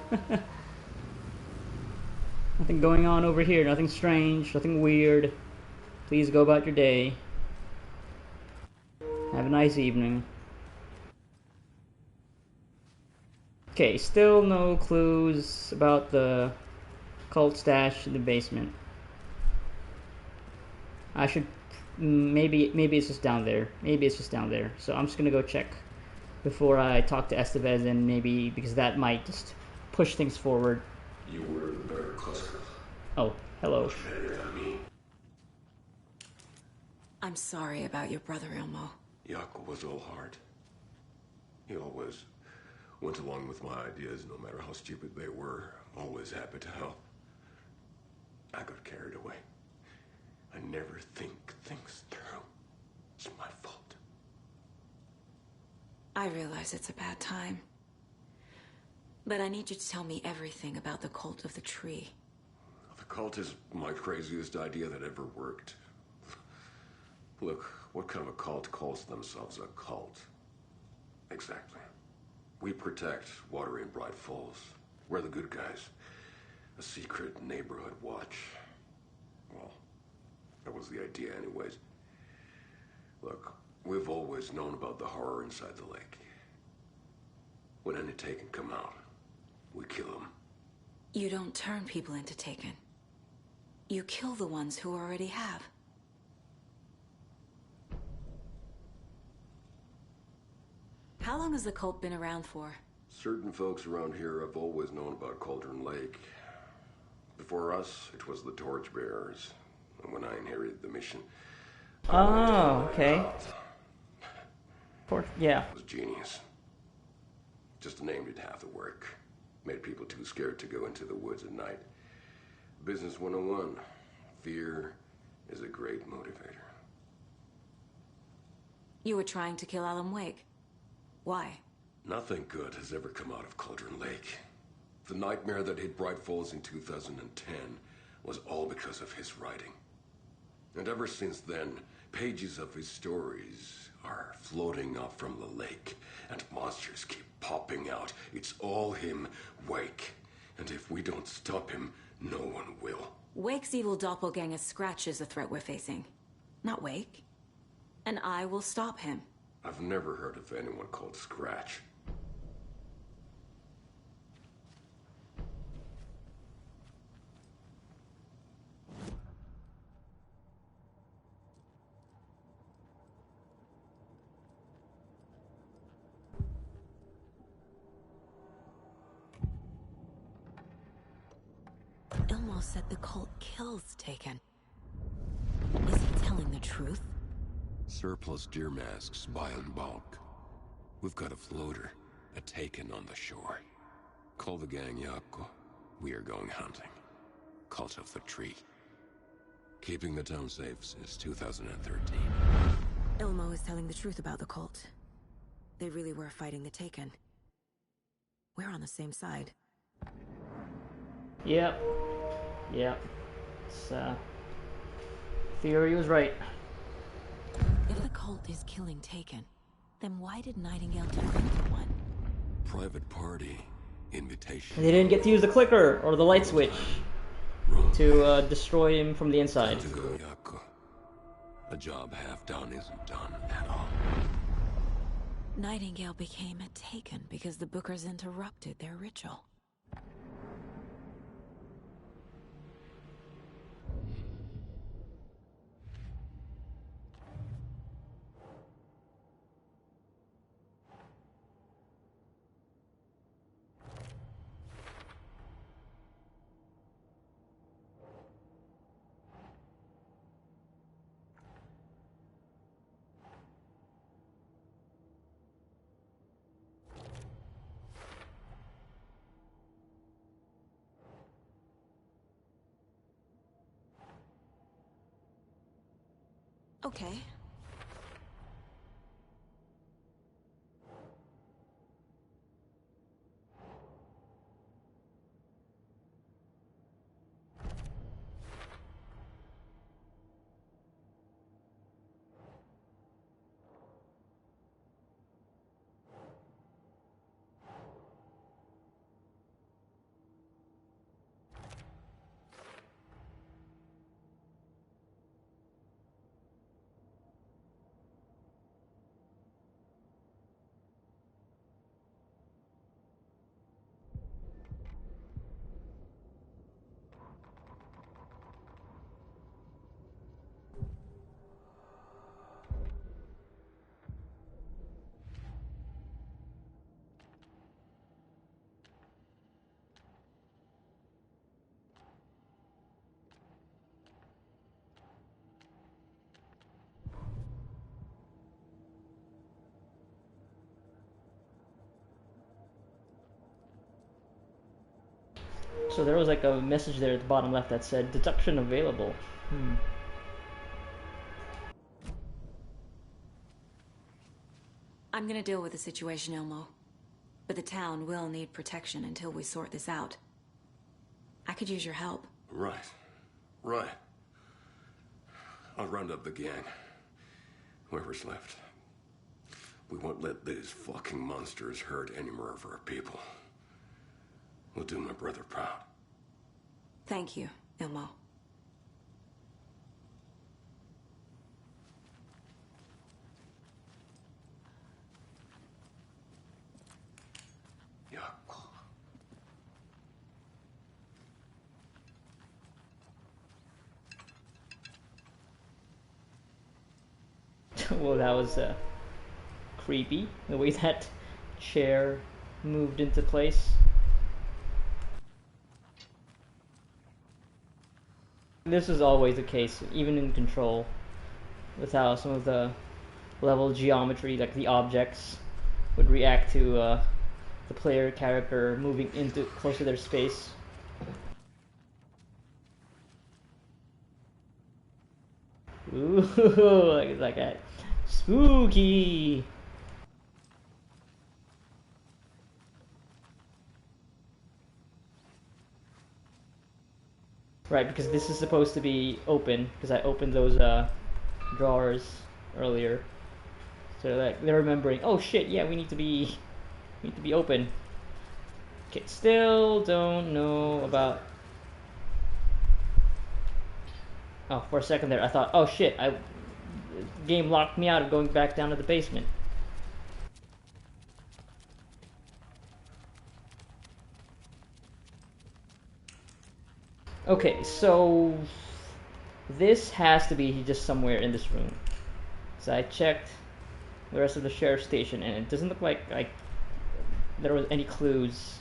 Nothing going on over here, nothing strange, nothing weird. Please go about your day. Have a nice evening. Okay, still no clues about the cult stash in the basement. I should maybe it's just down there. Maybe it's just down there. So I'm just gonna go check before I talk to Estevez, and maybe because that might just push things forward. You were the better cluster. Oh, hello. Much better than me. I'm sorry about your brother, Ilmo. Jaco was all heart. He always Went along with my ideas, no matter how stupid they were. Always happy to help. I got carried away. I never think things through. It's my fault. I realize it's a bad time. But I need you to tell me everything about the cult of the tree. The cult is my craziest idea that ever worked. Look, what kind of a cult calls themselves a cult? Exactly. We protect Watery and Bright Falls. We're the good guys. A secret neighborhood watch. Well, that was the idea anyways. Look, we've always known about the horror inside the lake. When any Taken come out, we kill them. You don't turn people into Taken. You kill the ones who already have. How long has the cult been around for? Certain folks around here have always known about Cauldron Lake. Before us, it was the Torchbearers. And when I inherited the mission... Oh, okay. Yeah. It was genius. Just a name did half the work. Made people too scared to go into the woods at night. Business 101. Fear is a great motivator. You were trying to kill Alan Wake. Why? Nothing good has ever come out of Cauldron Lake. The nightmare that hit Bright Falls in 2010 was all because of his writing. And ever since then, pages of his stories are floating up from the lake, and monsters keep popping out. It's all him, Wake. And if we don't stop him, no one will. Wake's evil doppelganger Scratch is the threat we're facing, not Wake. And I will stop him. I've never heard of anyone called Scratch. Ilmo said the cult kills Taken. Is he telling the truth? Surplus deer masks buy in bulk. We've got a floater, a Taken on the shore. Call the gang Yako. We are going hunting. Cult of the Tree. Keeping the town safe since 2013. Ilmo is telling the truth about the cult. They really were fighting the Taken. We're on the same side. Yep. It's, Theory was right. If the cult is killing Taken, then why did Nightingale turn into one? Private party. Invitation. And they didn't get to use the clicker or the light switch to destroy him from the inside. Time to go, Yako. A job half done isn't done at all. Nightingale became a Taken because the Bookers interrupted their ritual. Okay. So there was like a message there at the bottom left that said deduction available. I'm gonna deal with the situation, Ilmo. But the town will need protection until we sort this out. I could use your help. Right. Right. I'll round up the gang. Whoever's left. We won't let these fucking monsters hurt any more of our people. We'll do my brother proud. Thank you, Ilmo. Yeah. Well, that was creepy, the way that chair moved into place. This is always the case, even in Control, with how some of the level geometry, like the objects, would react to the player character moving into close to their space. Ooh, look at that. Spooky! Right, because this is supposed to be open, because I opened those drawers earlier. So like they're remembering, oh shit, yeah, we need to be open. Okay, still don't know about. Oh, for a second there, I thought, oh shit, the game locked me out of going back down to the basement. Okay, so this has to be just somewhere in this room. So I checked the rest of the sheriff's station, and it doesn't look like there was any clues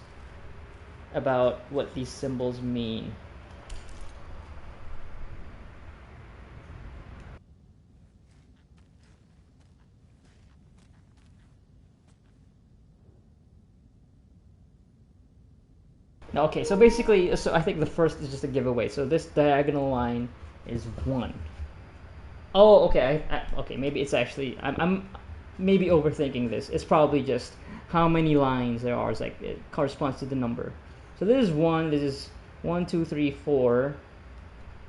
about what these symbols mean. Okay, so basically, so I think the first is just a giveaway. So this diagonal line is 1. Oh, okay. Okay, maybe it's actually I'm maybe overthinking this. It's probably just how many lines there are. It's like it corresponds to the number. So this is 1. This is 1, 2, 3, 4.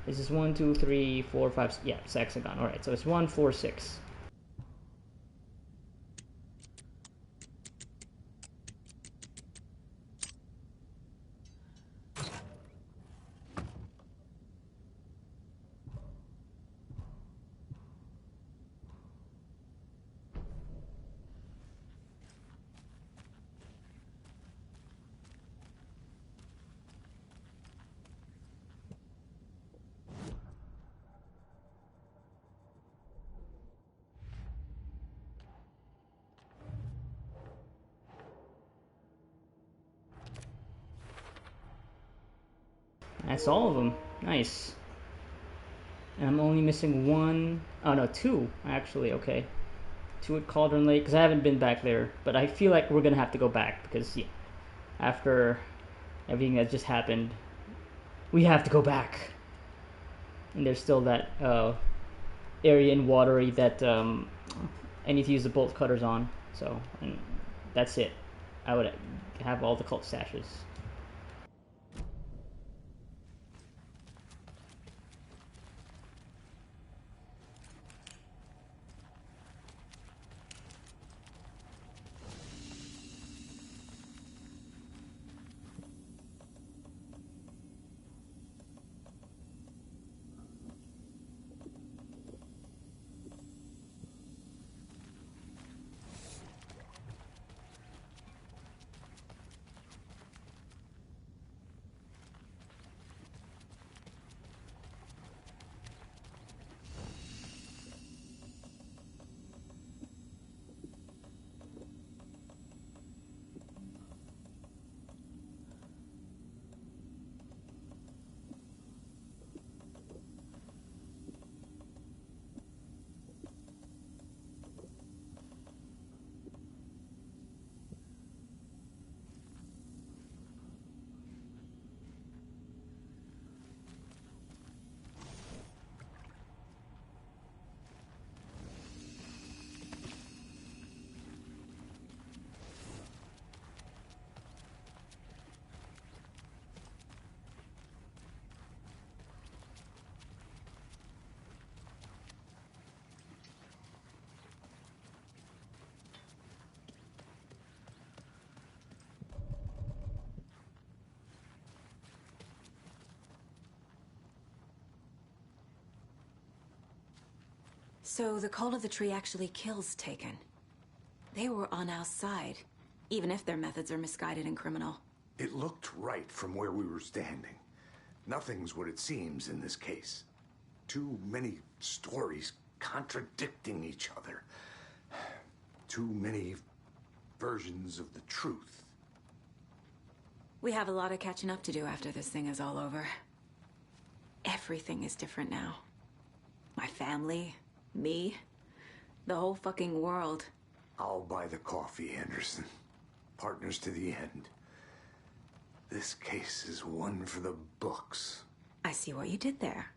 This is 1, 2, 3, 4, 5. Yeah, it's hexagon. All right, so it's 1, 4, 6. That's all of them. Nice. And I'm only missing 1. Oh no, 2 actually. Okay, 2 at Cauldron Lake because I haven't been back there. But I feel like we're gonna have to go back because yeah, after everything that just happened, we have to go back. And there's still that area in Watery that I need to use the bolt cutters on. So, and that's it. I would have all the cult stashes. So the Cult of the Tree actually kills Taken. They were on our side, even if their methods are misguided and criminal. It looked right from where we were standing. Nothing's what it seems in this case. Too many stories contradicting each other. Too many versions of the truth. We have a lot of catching up to do after this thing is all over. Everything is different now. My family, me, the whole fucking world. I'll buy the coffee, Anderson. Partners to the end. This case is one for the books. I see what you did there.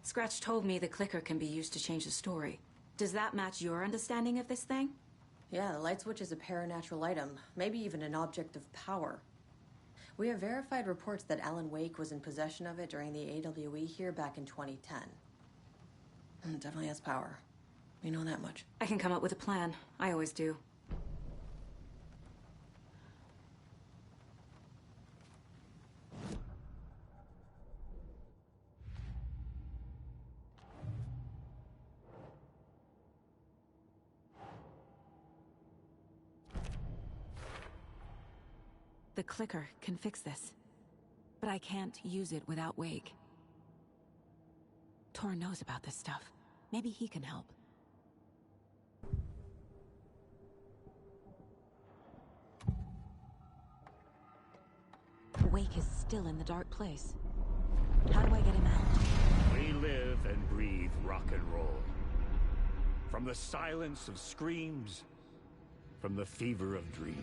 Scratch told me the clicker can be used to change the story. Does that match your understanding of this thing? Yeah, the light switch is a paranatural item, maybe even an object of power. We have verified reports that Alan Wake was in possession of it during the AWE here back in 2010. It definitely has power. We know that much. I can come up with a plan. I always do. The clicker can fix this. But I can't use it without Wake. Tor knows about this stuff. Maybe he can help. Wake is still in the dark place. How do I get him out? We live and breathe rock and roll. From the silence of screams, from the fever of dreams.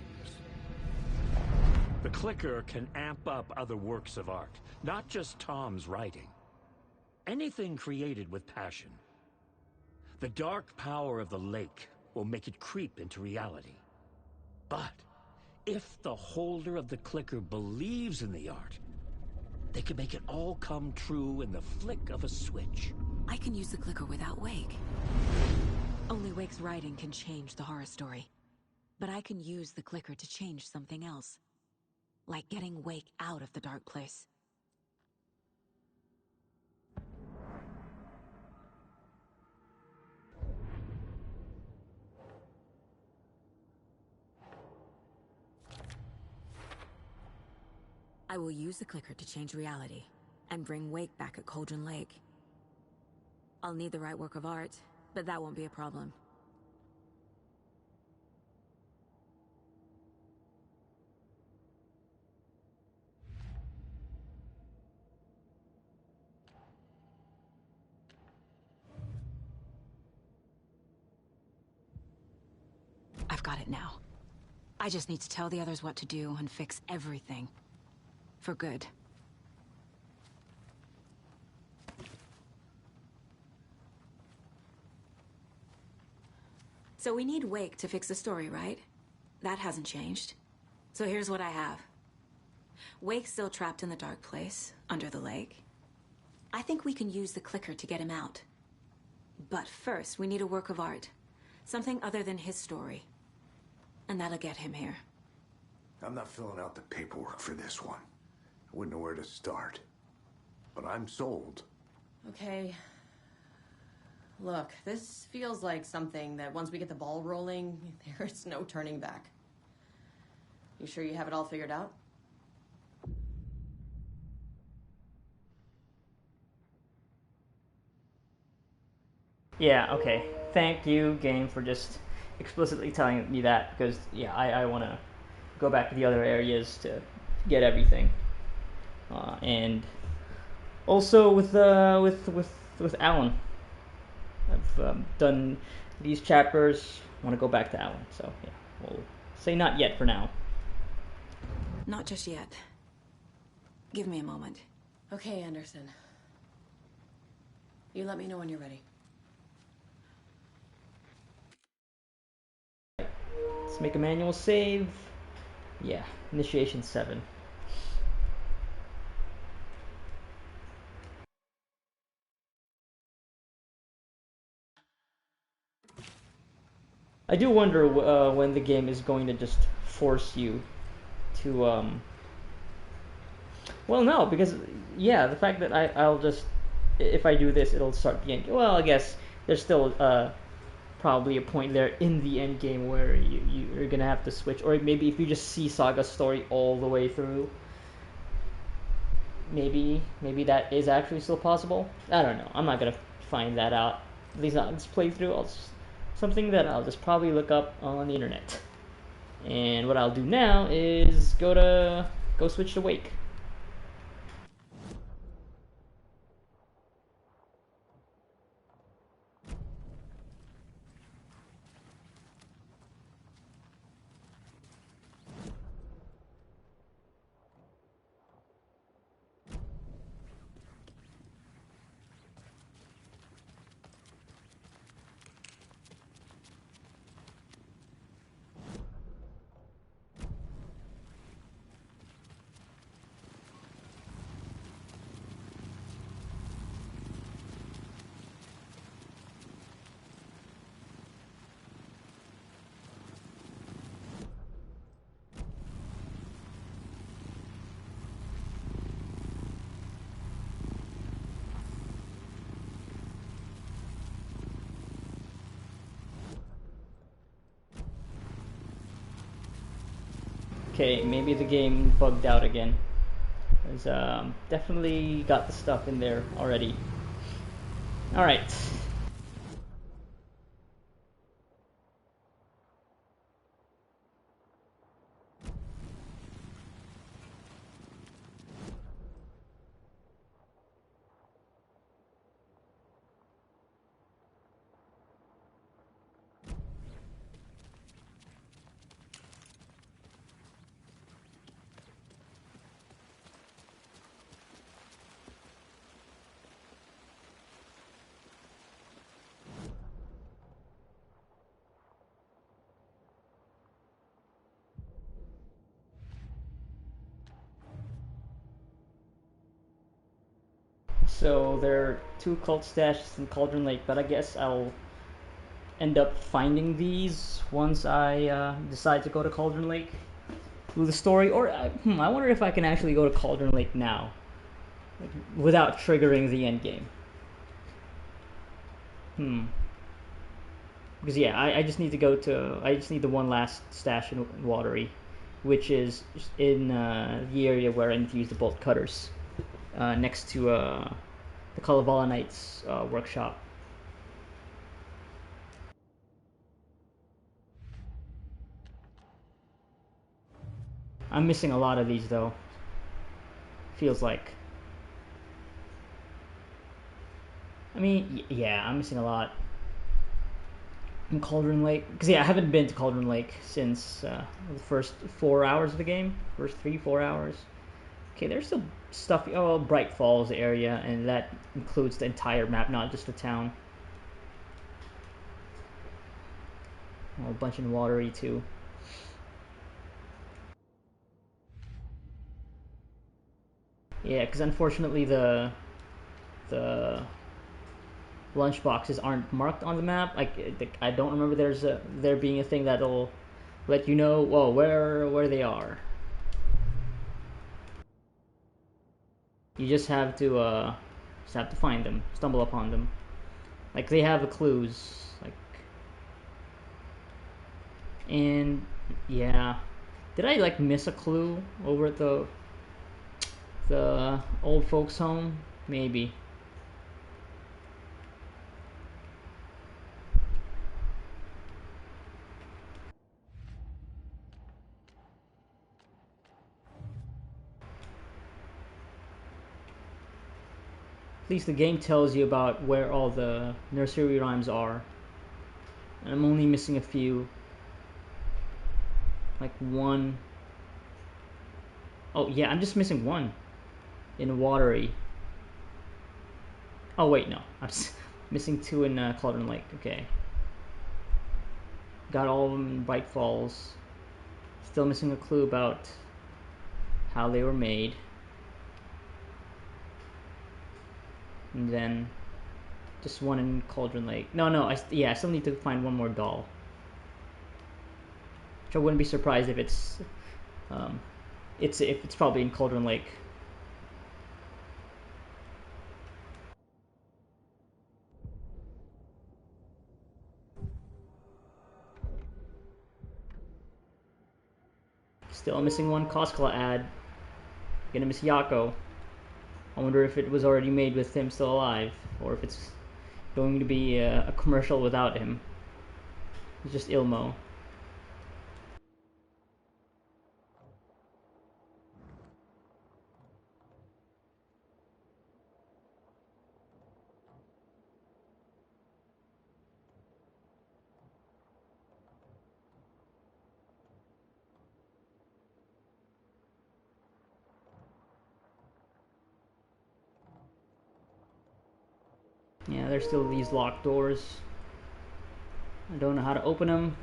The clicker can amp up other works of art, not just Tom's writing. Anything created with passion. The dark power of the lake will make it creep into reality. But if the holder of the clicker believes in the art, they can make it all come true in the flick of a switch. I can use the clicker without Wake. Only Wake's writing can change the horror story. But I can use the clicker to change something else. Like getting Wake out of the dark place. I will use the clicker to change reality and bring Wake back at Cauldron Lake. I'll need the right work of art, but that won't be a problem. I've got it now. I just need to tell the others what to do and fix everything. For good. So we need Wake to fix the story, right? That hasn't changed. So here's what I have. Wake's still trapped in the dark place, under the lake. I think we can use the clicker to get him out. But first, we need a work of art. Something other than his story. And that'll get him here. I'm not filling out the paperwork for this one. I wouldn't know where to start. But I'm sold. Okay. Look, this feels like something that once we get the ball rolling, there's no turning back. You sure you have it all figured out? Yeah, okay. Thank you, game, for just explicitly telling me that, because, yeah, I want to go back to the other areas to get everything. And also with Alan. I've done these chapters. Want to go back to Alan, so yeah, we'll say not yet for now. Not just yet. Give me a moment. Okay, Anderson. You let me know when you're ready. Let's make a manual save. Yeah, initiation 7. I do wonder when the game is going to just force you to well, no, because yeah, the fact that I'll just if I do this, it'll start the end. Well, I guess there's still probably a point there in the end game where you're gonna have to switch, or maybe if you just see Saga's story all the way through, maybe that is actually still possible. I don't know. I'm not gonna find that out. At least not in this playthrough. Something that I'll just probably look up on the internet. And what I'll do now is go switch to Wake. Okay, maybe the game bugged out again. Cause definitely got the stuff in there already. All right. So there are 2 cult stashes in Cauldron Lake, but I guess I'll end up finding these once I decide to go to Cauldron Lake through the story. Or I wonder if I can actually go to Cauldron Lake now, like, without triggering the end game. Because yeah, I just need to go to. I just need the one last stash in Watery, which is in the area where I need to use the bolt cutters, next to the Kalevala Knights workshop. I'm missing a lot of these though. Feels like. I mean, yeah, I'm missing a lot. In Cauldron Lake, because yeah, I haven't been to Cauldron Lake since the first 4 hours of the game. First 3-4 hours. Okay, there's still stuff. Oh, Bright Falls area, and that includes the entire map, not just the town. Oh, a bunch in Watery too. Yeah, because unfortunately the lunch boxes aren't marked on the map. I don't remember there being a thing that'll let you know, well, where they are. You just have to find them, stumble upon them. Like they have the clues, like, and yeah, did I like miss a clue over at the old folks home? Maybe. At least the game tells you about where all the nursery rhymes are. And I'm only missing a few. Like one. Oh yeah, I'm just missing one. In Watery. Oh wait, no. I'm missing 2 in Cauldron Lake. Okay. Got all of them in Bright Falls. Still missing a clue about how they were made. And then just one in Cauldron Lake. No, I still need to find one more doll. which I wouldn't be surprised if it's probably in Cauldron Lake. Still missing one Coscla ad. Gonna miss Yako. I wonder if it was already made with him still alive, or if it's going to be a commercial without him. It's just Ilmo. Yeah, there's still these locked doors. I don't know how to open them.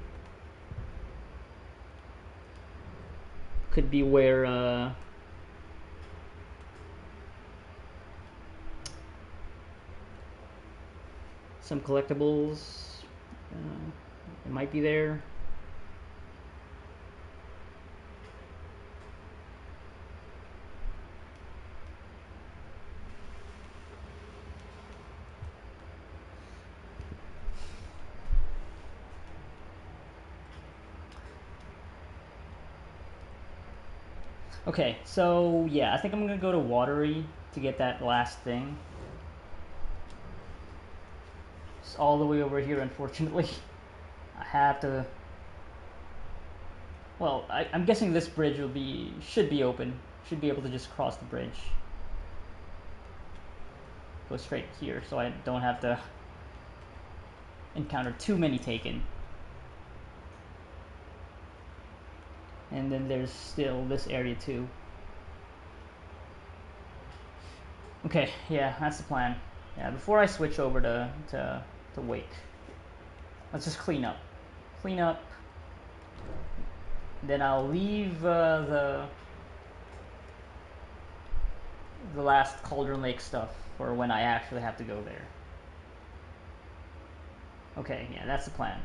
Could be where some collectibles. It might be there. Okay, so yeah, I think I'm gonna go to Watery to get that last thing. It's all the way over here, unfortunately. I have to. Well, I'm guessing this bridge should be open. Should be able to just cross the bridge. Go straight here, so I don't have to encounter too many Taken. And then there's still this area too. Okay, yeah, that's the plan. Yeah, before I switch over to Wake, let's just clean up. Clean up. Then I'll leave the last Cauldron Lake stuff for when I actually have to go there. Okay, yeah, that's the plan.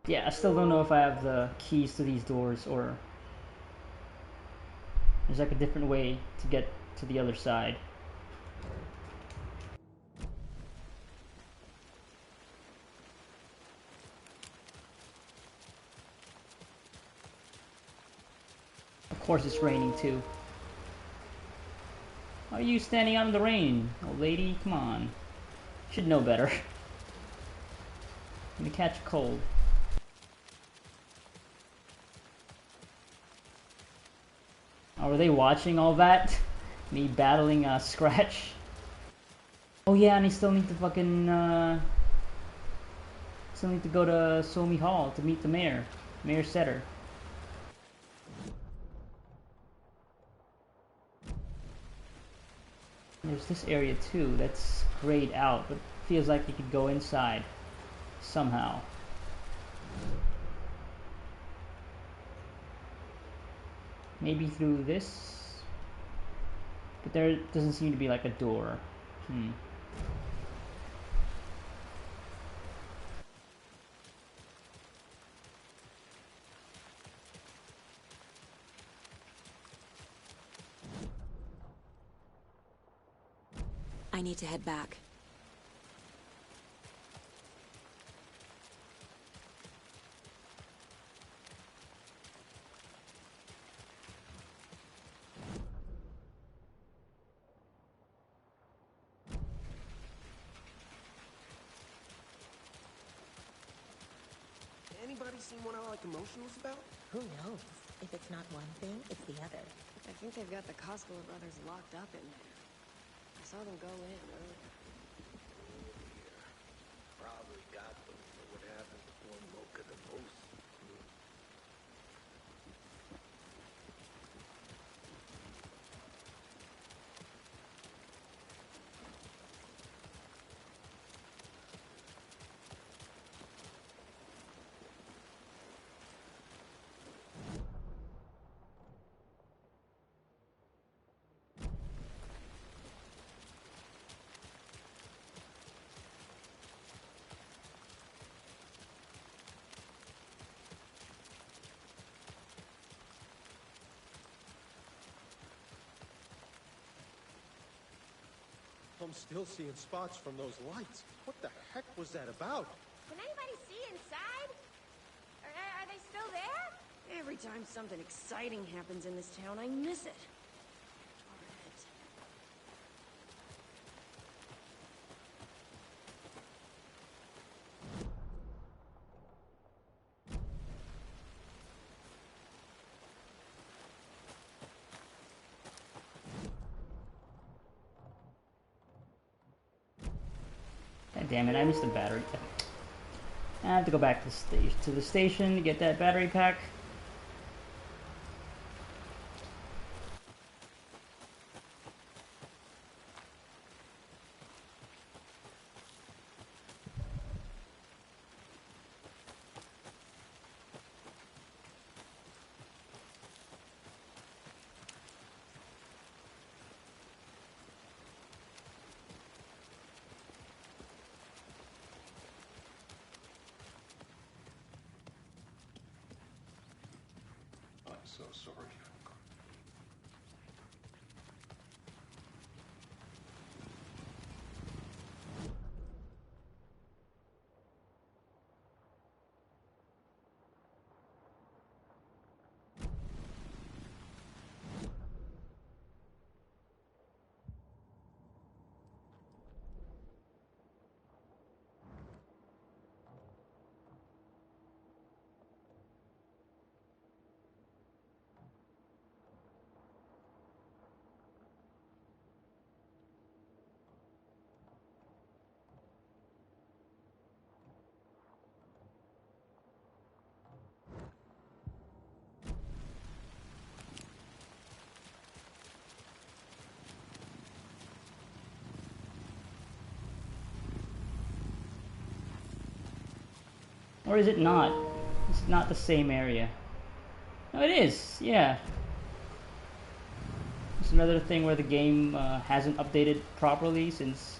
Yeah, I still don't know if I have the keys to these doors or there's like a different way to get to the other side. Of course it's raining too. Why are you standing out in the rain, old lady? Come on. Should know better. I'm gonna catch a cold. Oh, were they watching all that? Me battling Scratch? Oh yeah, and I still need to fucking still need to go to Somi Hall to meet the mayor. Mayor Setter. There's this area too that's grayed out, but feels like you could go inside somehow. Maybe through this? But there doesn't seem to be like a door. I need to head back. Anybody seen one I like emotionals about? Who knows? If it's not one thing, it's the other. I think they've got the Koskela brothers locked up in there. I saw them go in earlier. Probably got them for what happened before Mocha the Moose. I'm still seeing spots from those lights. What the heck was that about? Can anybody see inside? Are they still there? Every time something exciting happens in this town, I miss it. God damn it, I missed the battery. I have to go back to the station to get that battery pack. So sorry. Or is it not? It's not the same area. No, it is. Yeah. It's another thing where the game hasn't updated properly since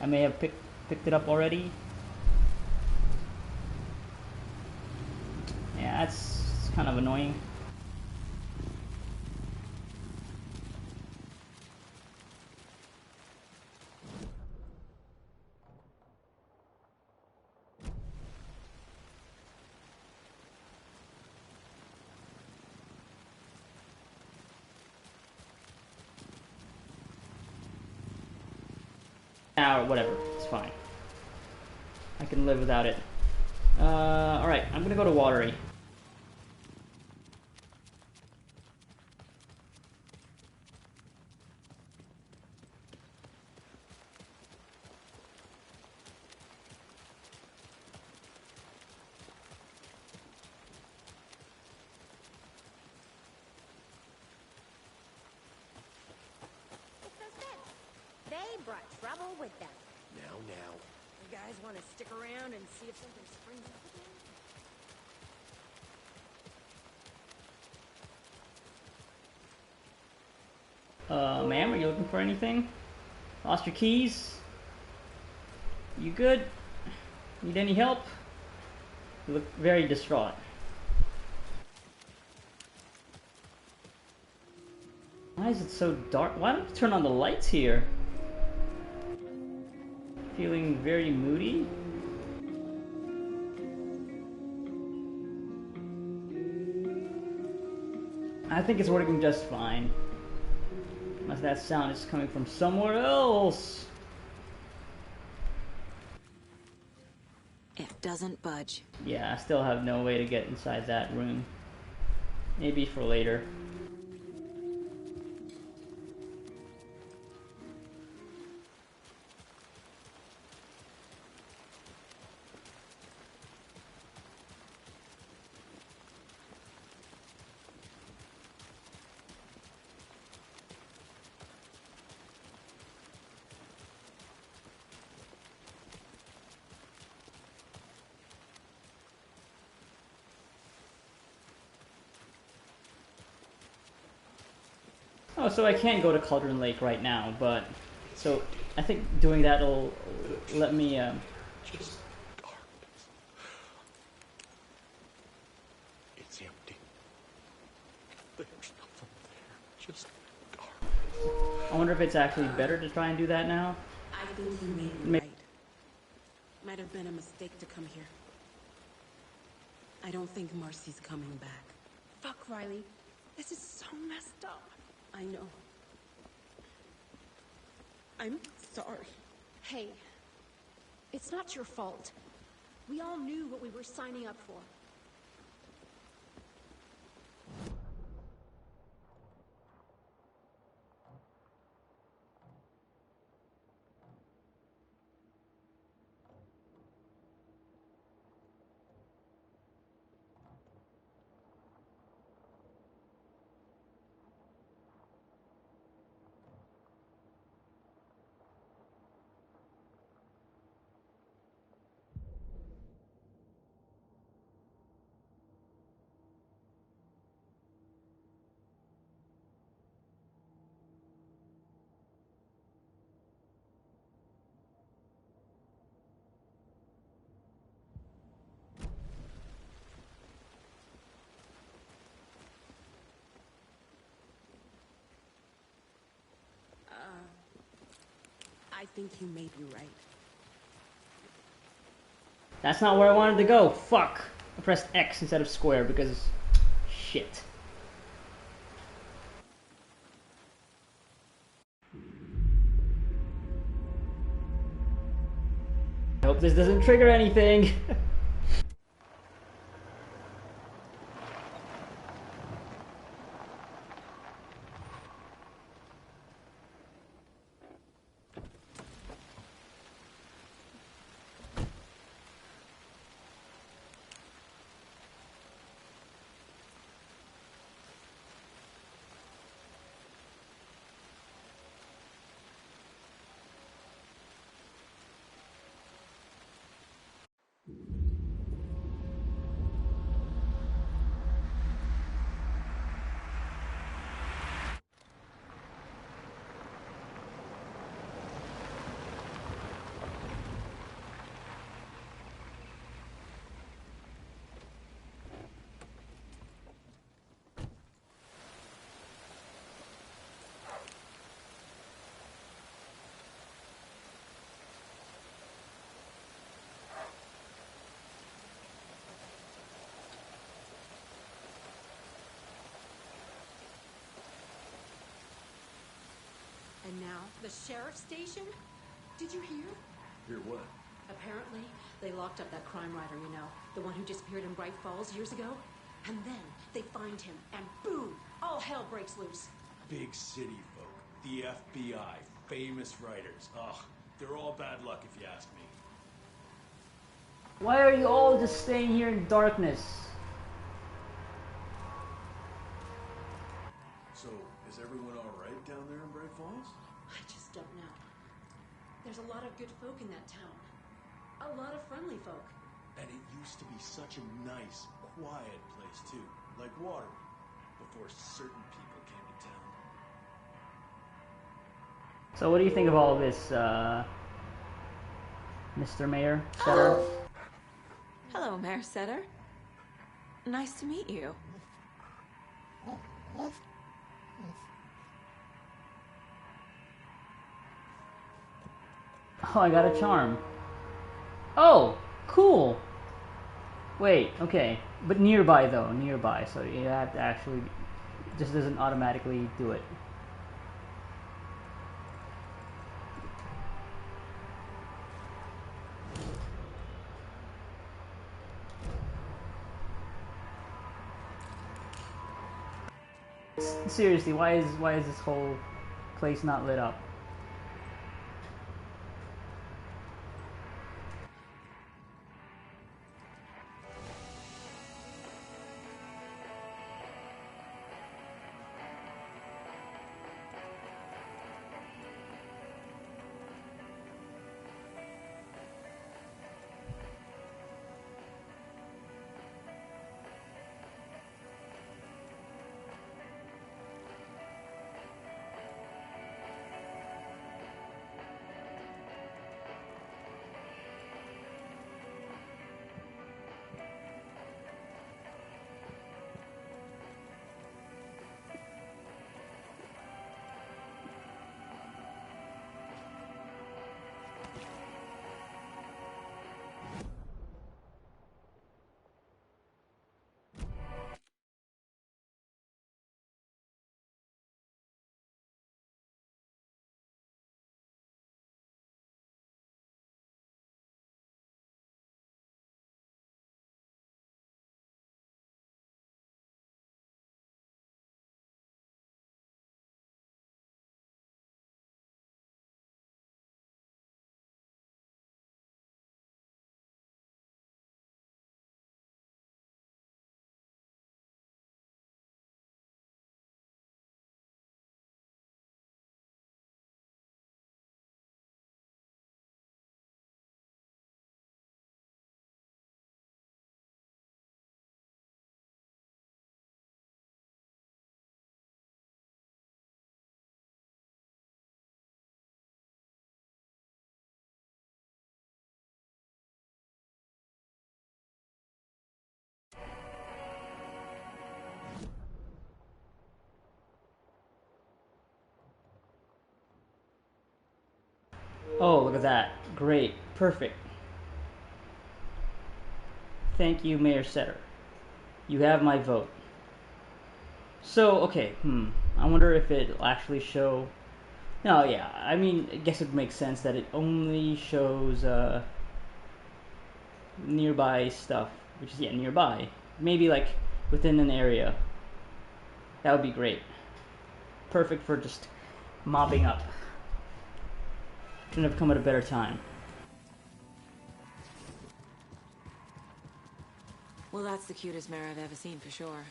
I may have picked it up already. Yeah, that's kind of annoying. Or whatever, it's fine. I can live without it. Alright, I'm gonna go to Watery. They brought trouble with them. Now. You guys want to stick around and see if something springs up again? Ma'am, are you looking for anything? Lost your keys? You good? Need any help? You look very distraught. Why is it so dark? Why don't you turn on the lights here? Feeling very moody? I think it's working just fine. Unless that sound is coming from somewhere else. It doesn't budge. Yeah, I still have no way to get inside that room. Maybe for later. Oh, so I can't go to Cauldron Lake right now, but so I think doing that will let me. Just darkness. It's empty. There's nothing there. Just darkness. I wonder if it's actually better to try and do that now. I think you may be right. Might have been a mistake to come here. I don't think Marcy's coming back. Fuck, Riley. This is so messed up. I know. I'm sorry. Hey, it's not your fault. We all knew what we were signing up for. I think you may be right. That's not where I wanted to go. Fuck. I pressed X instead of square because shit. I hope this doesn't trigger anything. And now, the sheriff's station? Did you hear? Hear what? Apparently, they locked up that crime writer, you know, the one who disappeared in Bright Falls years ago. And then they find him, and boom, all hell breaks loose. Big city folk, the FBI, famous writers. Ugh, they're all bad luck if you ask me. Why are you all just staying here in darkness? So, is everyone alright down there in Bright Falls? I just don't know. There's a lot of good folk in that town. A lot of friendly folk. And it used to be such a nice, quiet place too, like Water, before certain people came to town. So what do you think of all this, Mr. Mayor Setter? Hello, Mayor Setter. Nice to meet you. Oh, I got a charm. Oh, cool. Wait, okay. But nearby though, nearby. So you have to actually, just doesn't automatically do it. Seriously, why is this whole place not lit up? Oh, look at that. Great. Perfect. Thank you, Mayor Setter. You have my vote. So, okay, I wonder if it'll actually show... No, yeah, I mean, I guess it makes sense that it only shows, nearby stuff, which is, yeah, nearby. Maybe, like, within an area. That would be great. Perfect for just mopping up. Couldn't have come at a better time. Well, that's the cutest mare I've ever seen for sure.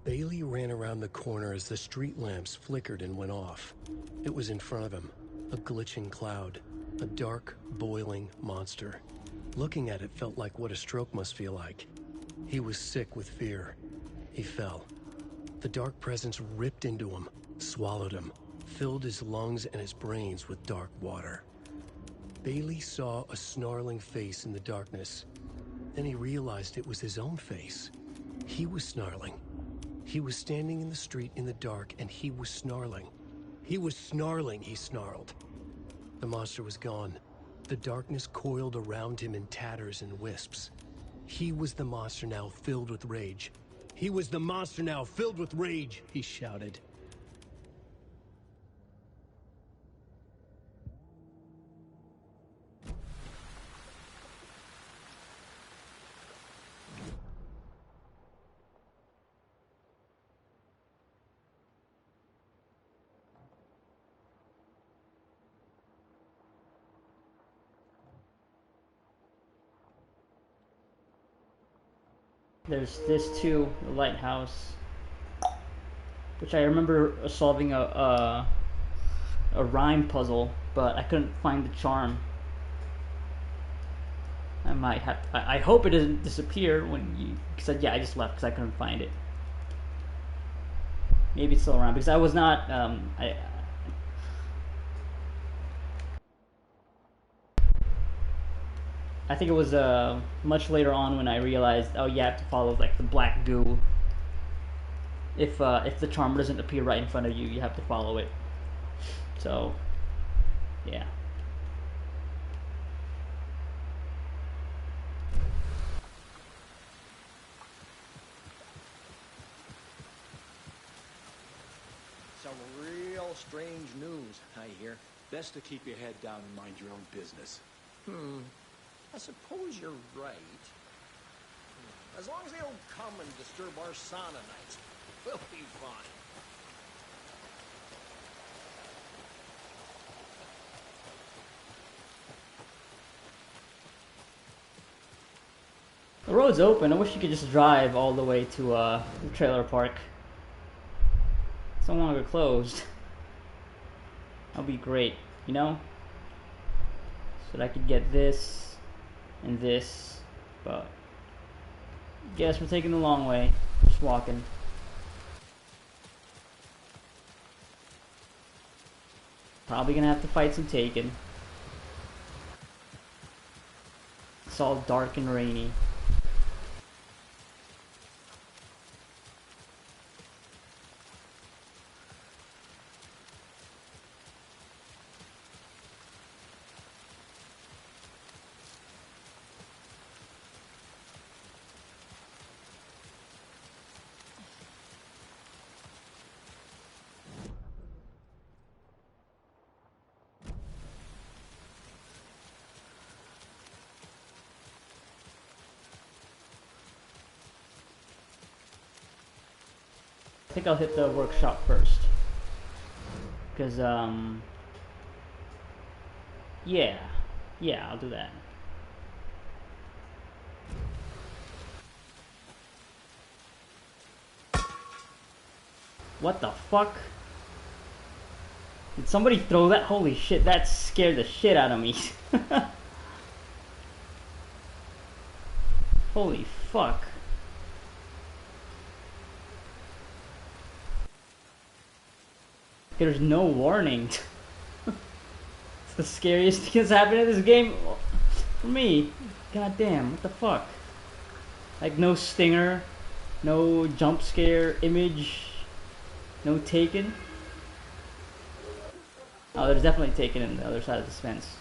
Bailey ran around the corner as the street lamps flickered and went off. It was in front of him, a glitching cloud, a dark, boiling monster. Looking at it felt like what a stroke must feel like. He was sick with fear. He fell. The dark presence ripped into him, swallowed him, filled his lungs and his brains with dark water. Bailey saw a snarling face in the darkness. Then he realized it was his own face. He was snarling. He was standing in the street in the dark, and he was snarling. He was snarling, he snarled. The monster was gone. The darkness coiled around him in tatters and wisps. He was the monster now filled with rage. He was the monster now filled with rage, he shouted. There's this too, the lighthouse, which I remember solving a rhyme puzzle, but I couldn't find the charm. I might have. I hope it doesn't disappear when you. Because yeah, I just left because I couldn't find it. Maybe it's still around because I was not. I think it was much later on when I realized, oh, you have to follow like the black goo. If the charm doesn't appear right in front of you, you have to follow it. So Yeah. Some real strange news, I hear. Best to keep your head down and mind your own business. I suppose you're right. As long as they don't come and disturb our sauna nights, we'll be fine. The road's open. I wish you could just drive all the way to the trailer park. It's no longer closed. That'll be great, you know? So that I could get this and this, but guess we're taking the long way. Just walking. Probably gonna have to fight some Taken. It's all dark and rainy. I think I'll hit the workshop first. Because, yeah, I'll do that. What the fuck? Did somebody throw that? Holy shit, that scared the shit out of me. Holy fuck. There's no warning. It's the scariest thing that's happened in this game for me. God damn, what the fuck? Like no stinger, no jump scare image, no Taken. Oh, there's definitely Taken in the other side of this fence.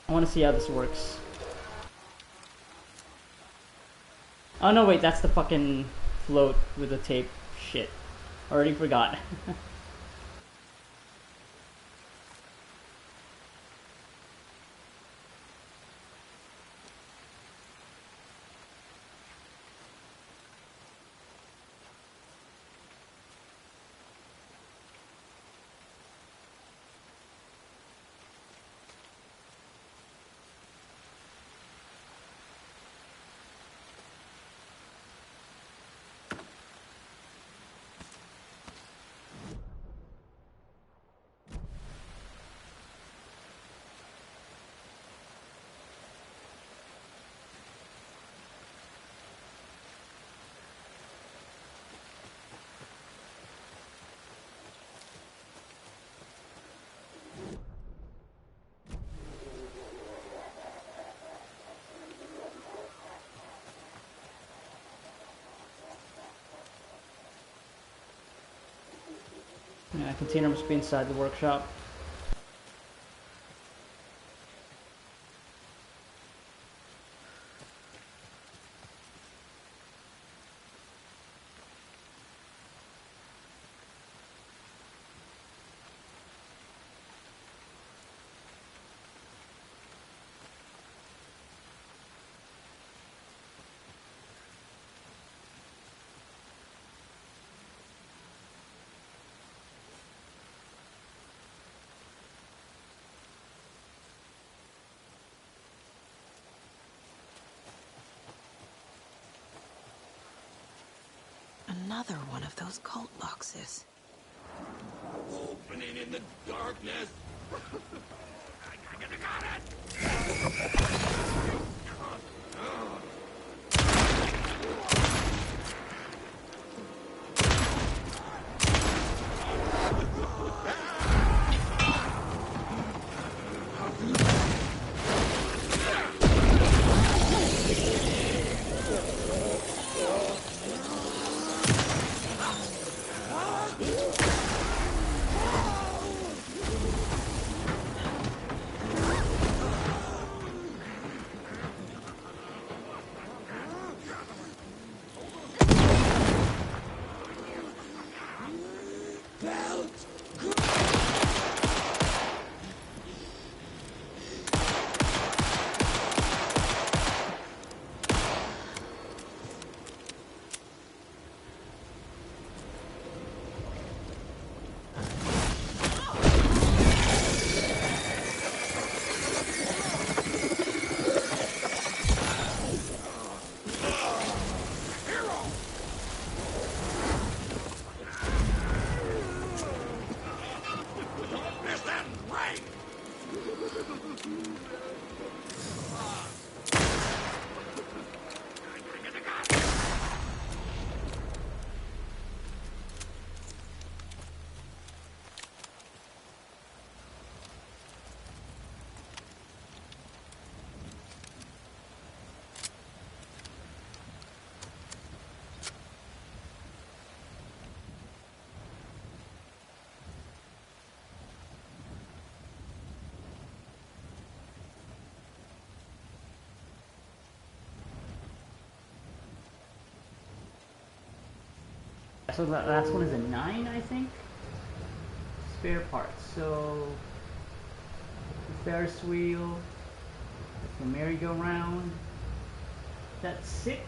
I want to see how this works. Oh no, wait, that's the fucking float with the tape. Shit. Already forgot. Yeah, container must be inside the workshop. Another one of those cult boxes. Opening in the darkness. I got it. So that last one is a 9, I think. Spare parts. So the Ferris wheel, the merry-go-round. That's 6.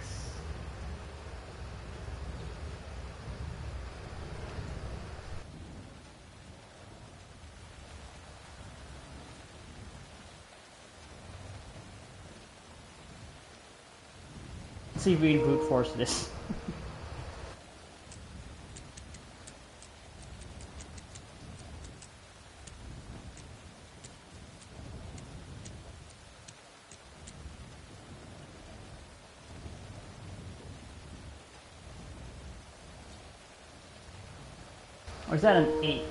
Let's see if we can brute force this. Or is that an 8?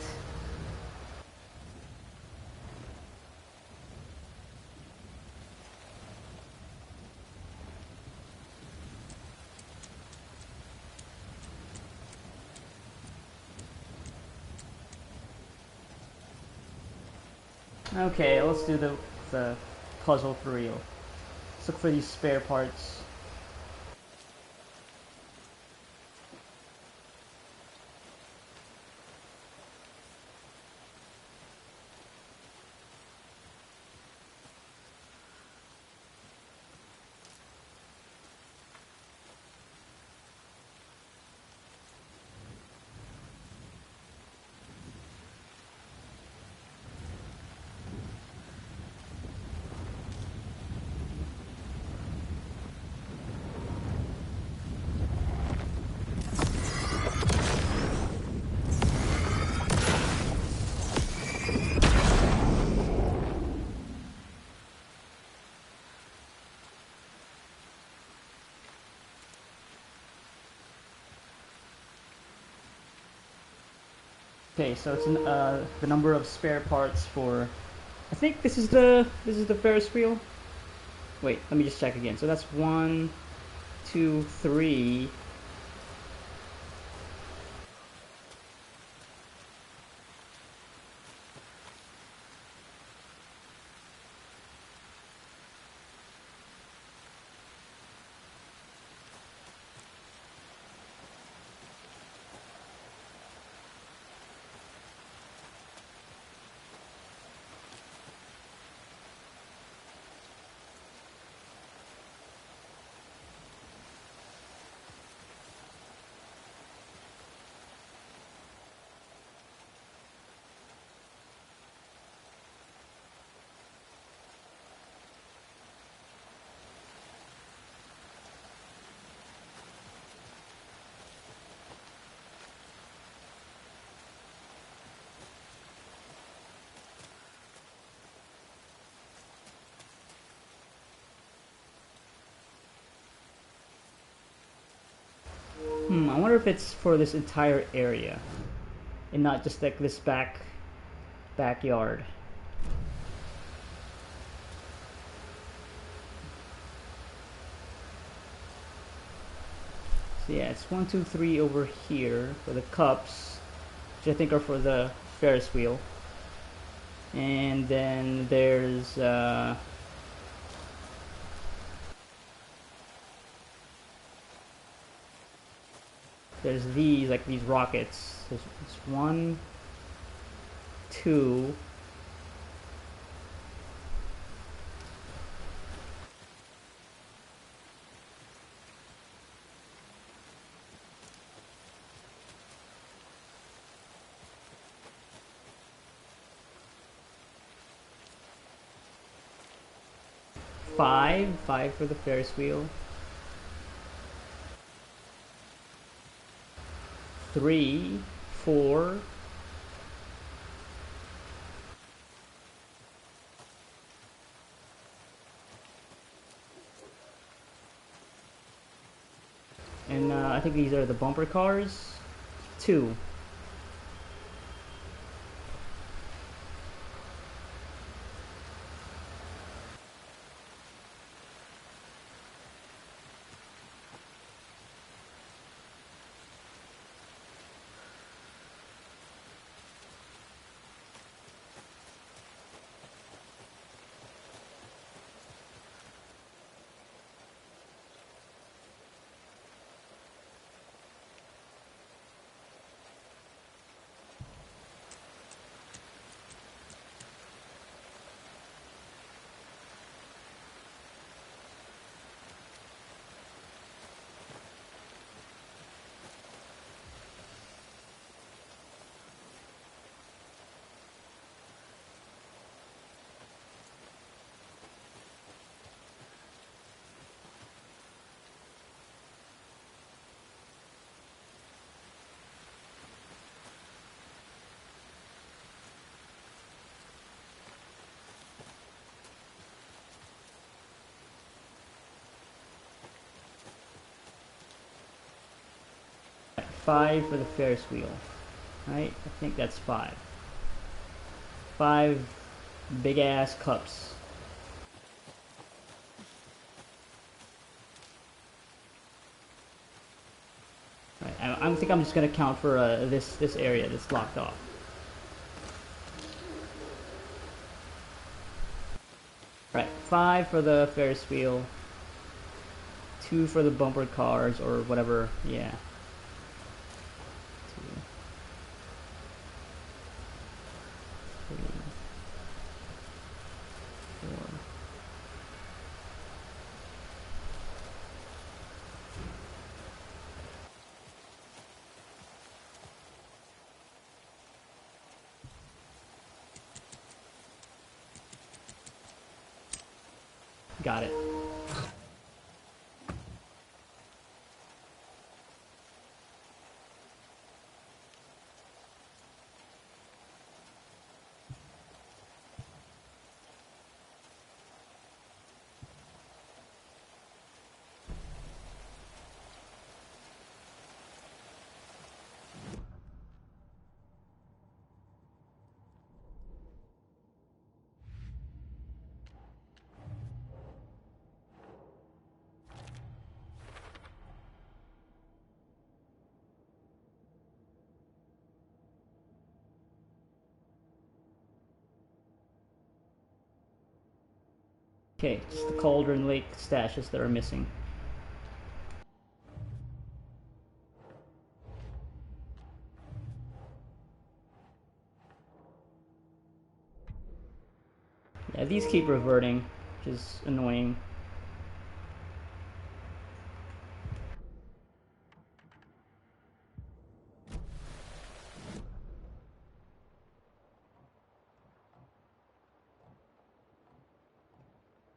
Okay, let's do the puzzle for real. Let's look for these spare parts. Okay, so it's the number of spare parts for. I think this is the Ferris wheel. Wait, let me just check again. So that's 1, 2, 3. I wonder if it's for this entire area, and not just like this backyard. So yeah, it's 1, 2, 3 over here for the cups, which I think are for the Ferris wheel. And then there's these, like these rockets. There's 1, 2. Five for the Ferris wheel. 3, 4. And I think these are the bumper cars. 2. 5 for the Ferris wheel. Right? I think that's 5. 5 big ass cups. Right, I think I'm just gonna count for this area that's locked off. Right, 5 for the Ferris wheel, 2 for the bumper cars or whatever. Yeah. 2, 3, 4. Got it. Okay, just the Cauldron Lake stashes that are missing. Yeah, these keep reverting, which is annoying.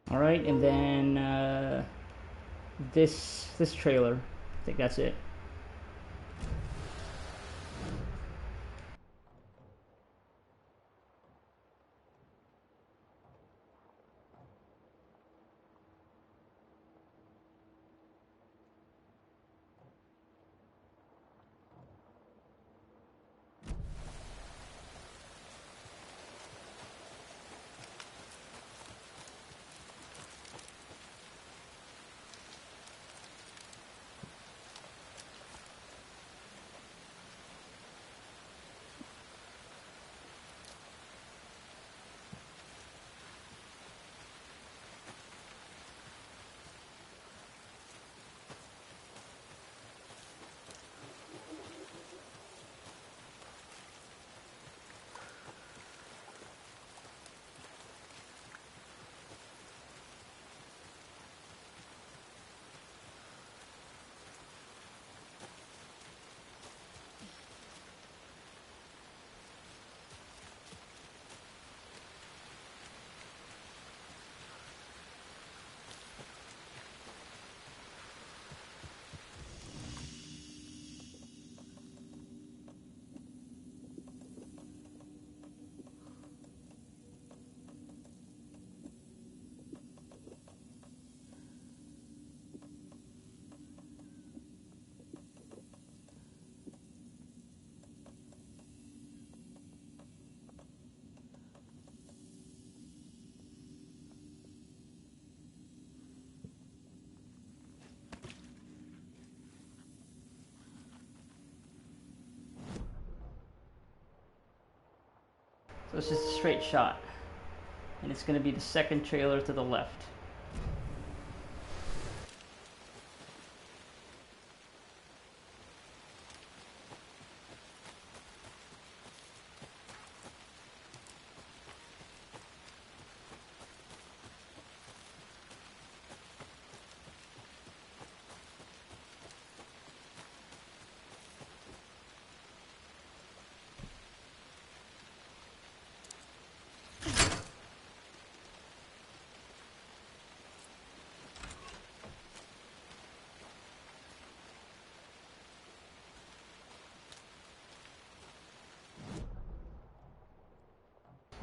Alright, and then this trailer. I think that's it. So it's just a straight shot. And it's going to be the second trailer to the left.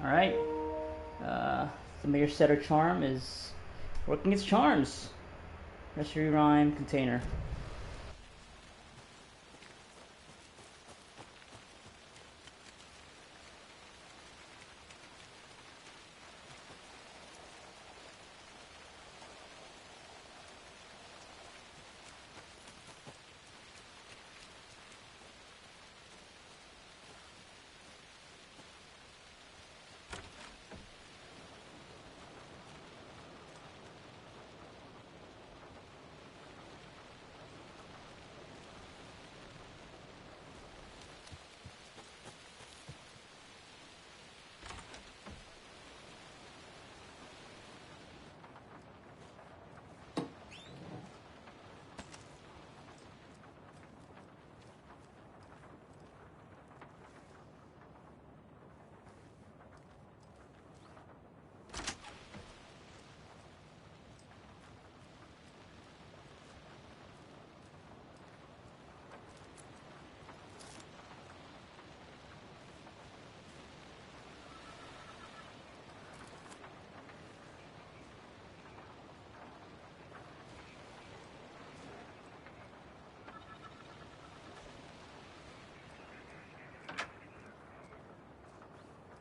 Alright. The Mayor Setter charm is working its charms. Nursery rhyme container.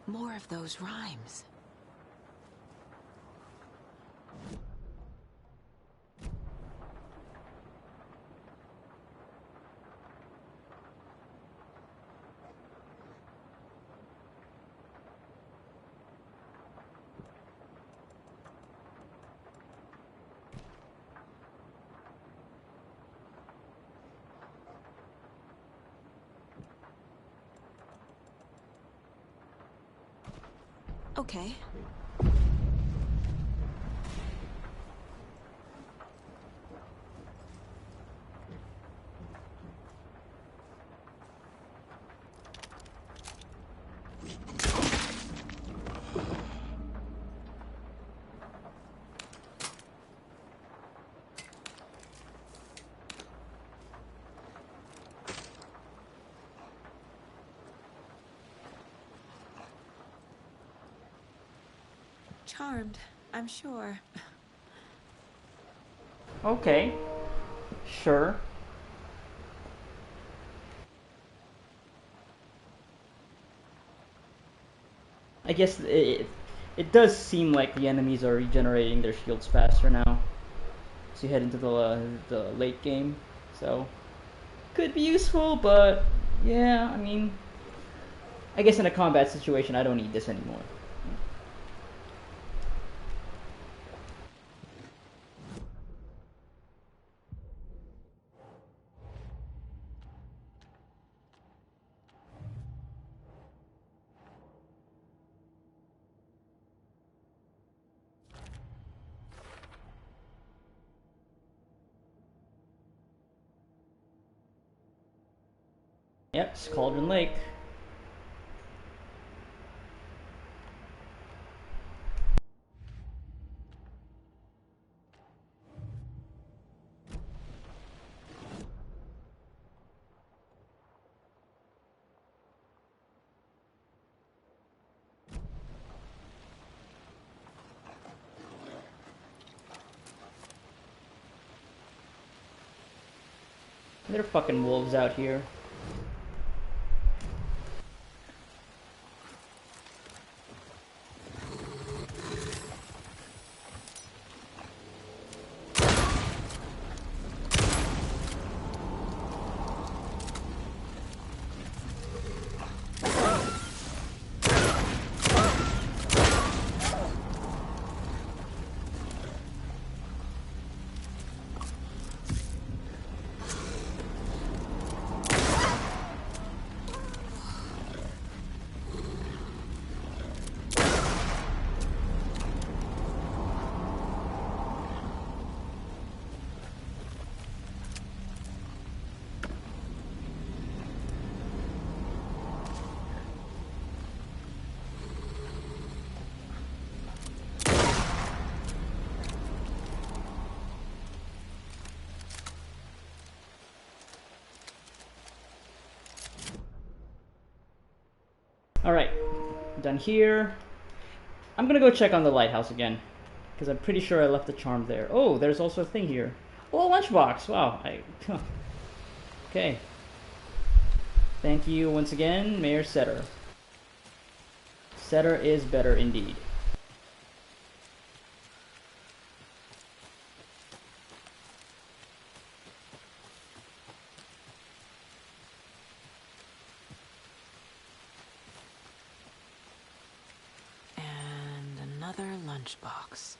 More of those rhymes. Okay. Charmed, I'm sure. Okay. Sure. I guess it does seem like the enemies are regenerating their shields faster now as you head into the late game. So could be useful, but yeah, I mean, I guess in a combat situation, I don't need this anymore. Yep, it's Cauldron Lake. There are fucking wolves out here. Alright, done here. I'm gonna go check on the lighthouse again, because I'm pretty sure I left the charm there. Oh, there's also a thing here. Oh, a lunchbox! Wow, okay. Thank you once again, Mayor Setter. Setter is better indeed. Another lunchbox.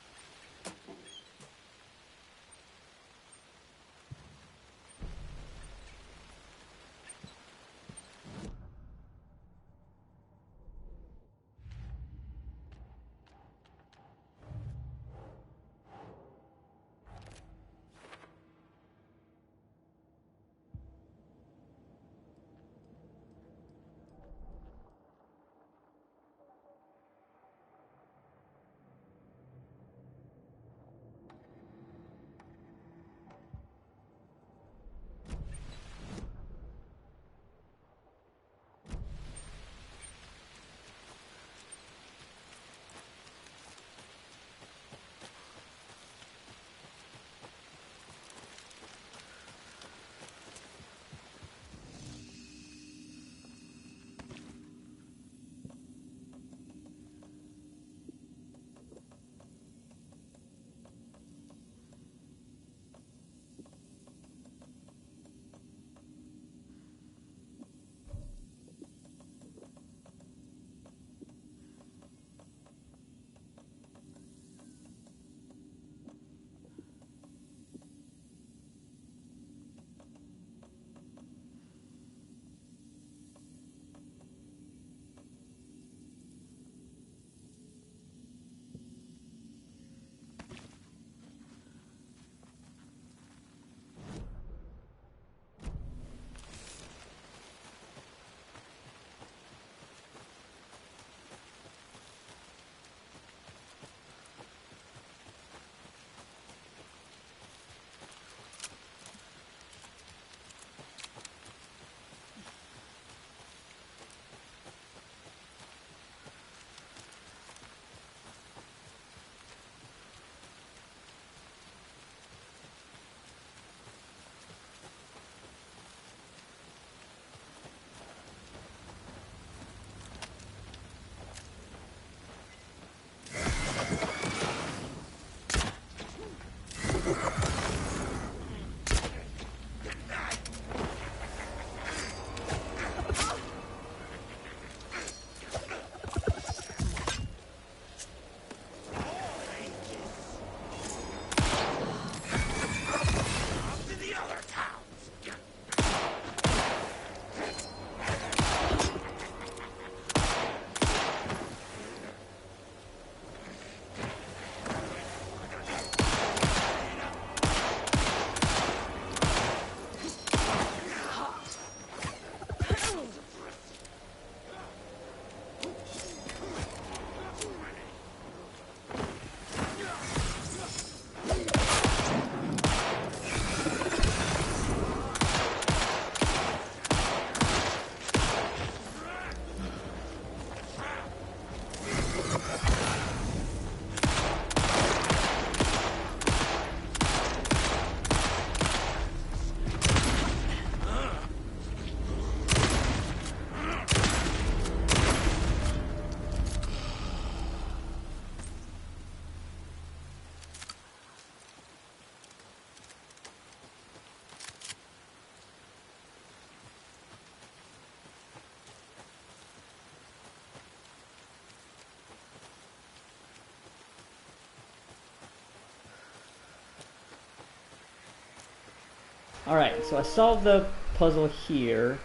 Alright, so I solved the puzzle here.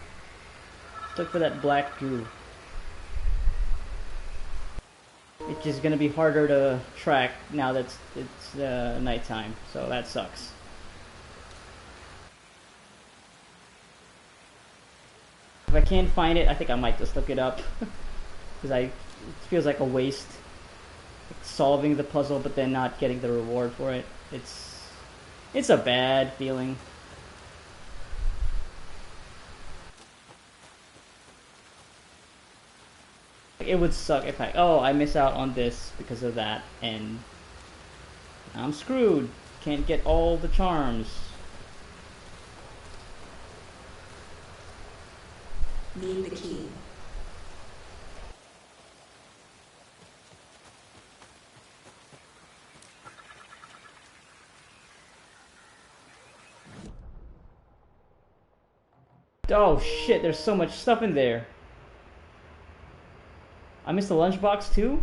Look for that black goo. It's just gonna be harder to track now that it's nighttime, so that sucks. If I can't find it, I think I might just look it up. Because it feels like a waste. Like solving the puzzle but then not getting the reward for it. It's a bad feeling. It would suck if I miss out on this because of that, and I'm screwed. Can't get all the charms. Need the key. Oh shit, there's so much stuff in there. I missed the lunchbox too?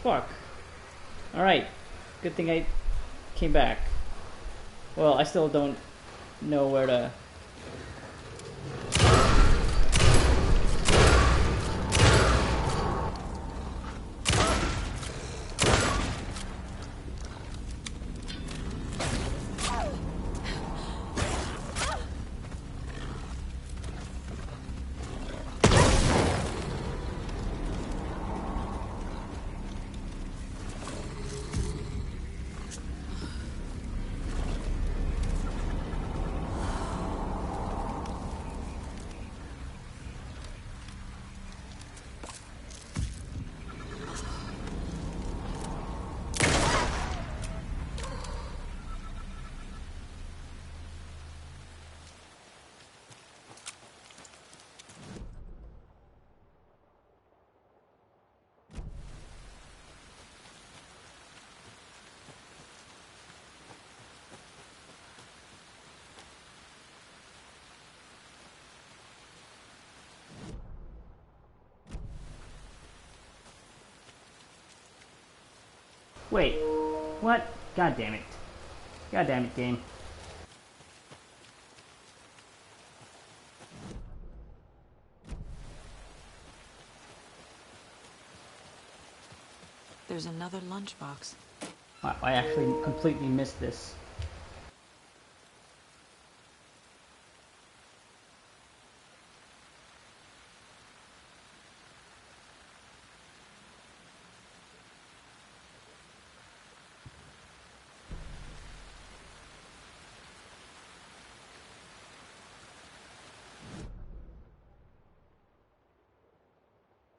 Fuck. Alright. Good thing I came back. Well, I still don't know where to... Wait, what? God damn it. God damn it, game. There's another lunchbox. Wow, I actually completely missed this.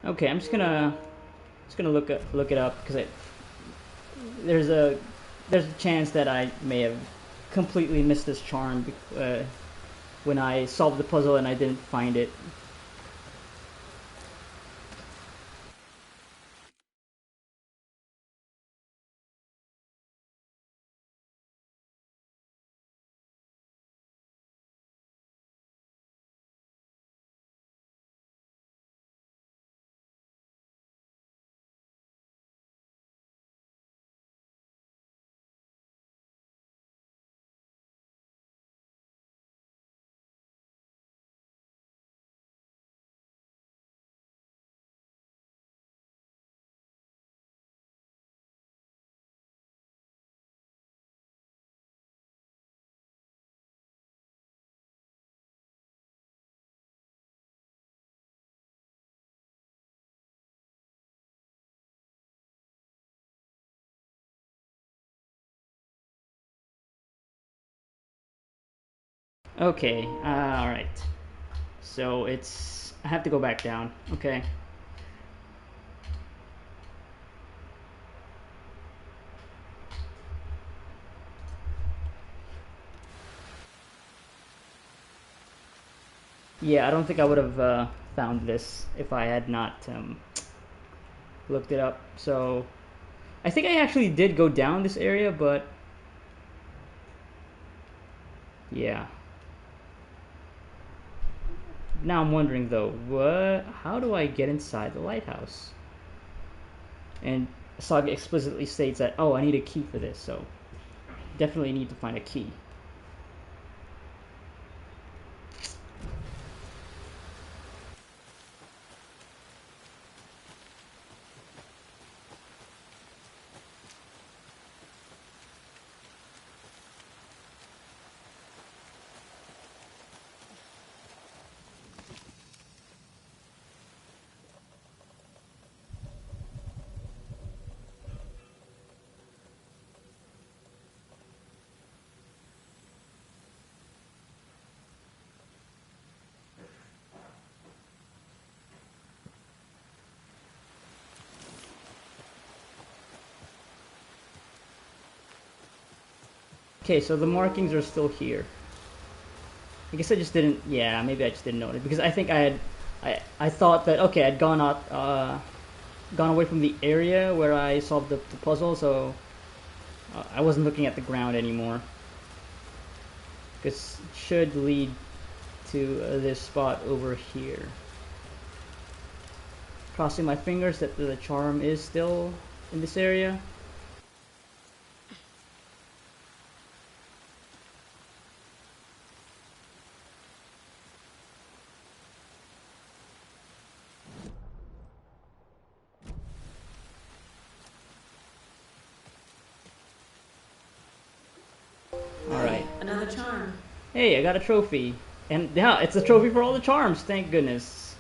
Okay, I'm just gonna look it up because there's a chance that I may have completely missed this charm when I solved the puzzle and I didn't find it. Okay, alright. So I have to go back down. Okay. Yeah, I don't think I would have found this if I had not looked it up. So I think I actually did go down this area, but yeah. Now I'm wondering though, how do I get inside the lighthouse? And Saga explicitly states that, oh, I need a key for this, so definitely need to find a key. Okay, so the markings are still here. I guess I just didn't, yeah, maybe I just didn't notice, because I think I thought that, okay, I'd gone out, gone away from the area where I solved the puzzle, so I wasn't looking at the ground anymore. This should lead to this spot over here. Crossing my fingers that the charm is still in this area. Alright. Another charm. Hey, I got a trophy. And yeah, it's a trophy for all the charms, thank goodness.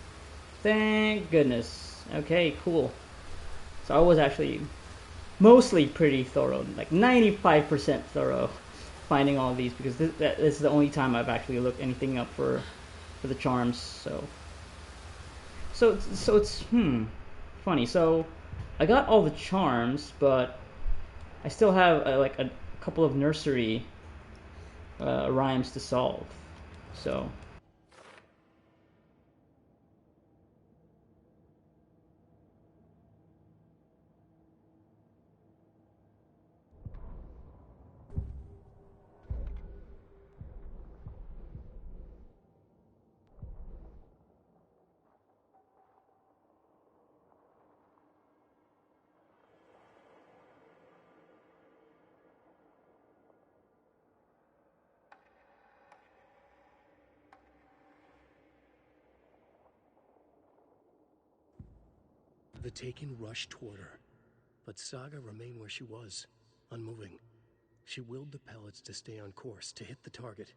Thank goodness. Okay, cool. So I was actually mostly pretty thorough, like 95% thorough, finding all of these, because this is the only time I've actually looked anything up for the charms. So it's funny. So I got all the charms, but I still have like a couple of nursery rhymes to solve. So. The Taken rushed toward her, but Saga remained where she was, unmoving. She willed the pellets to stay on course, to hit the target.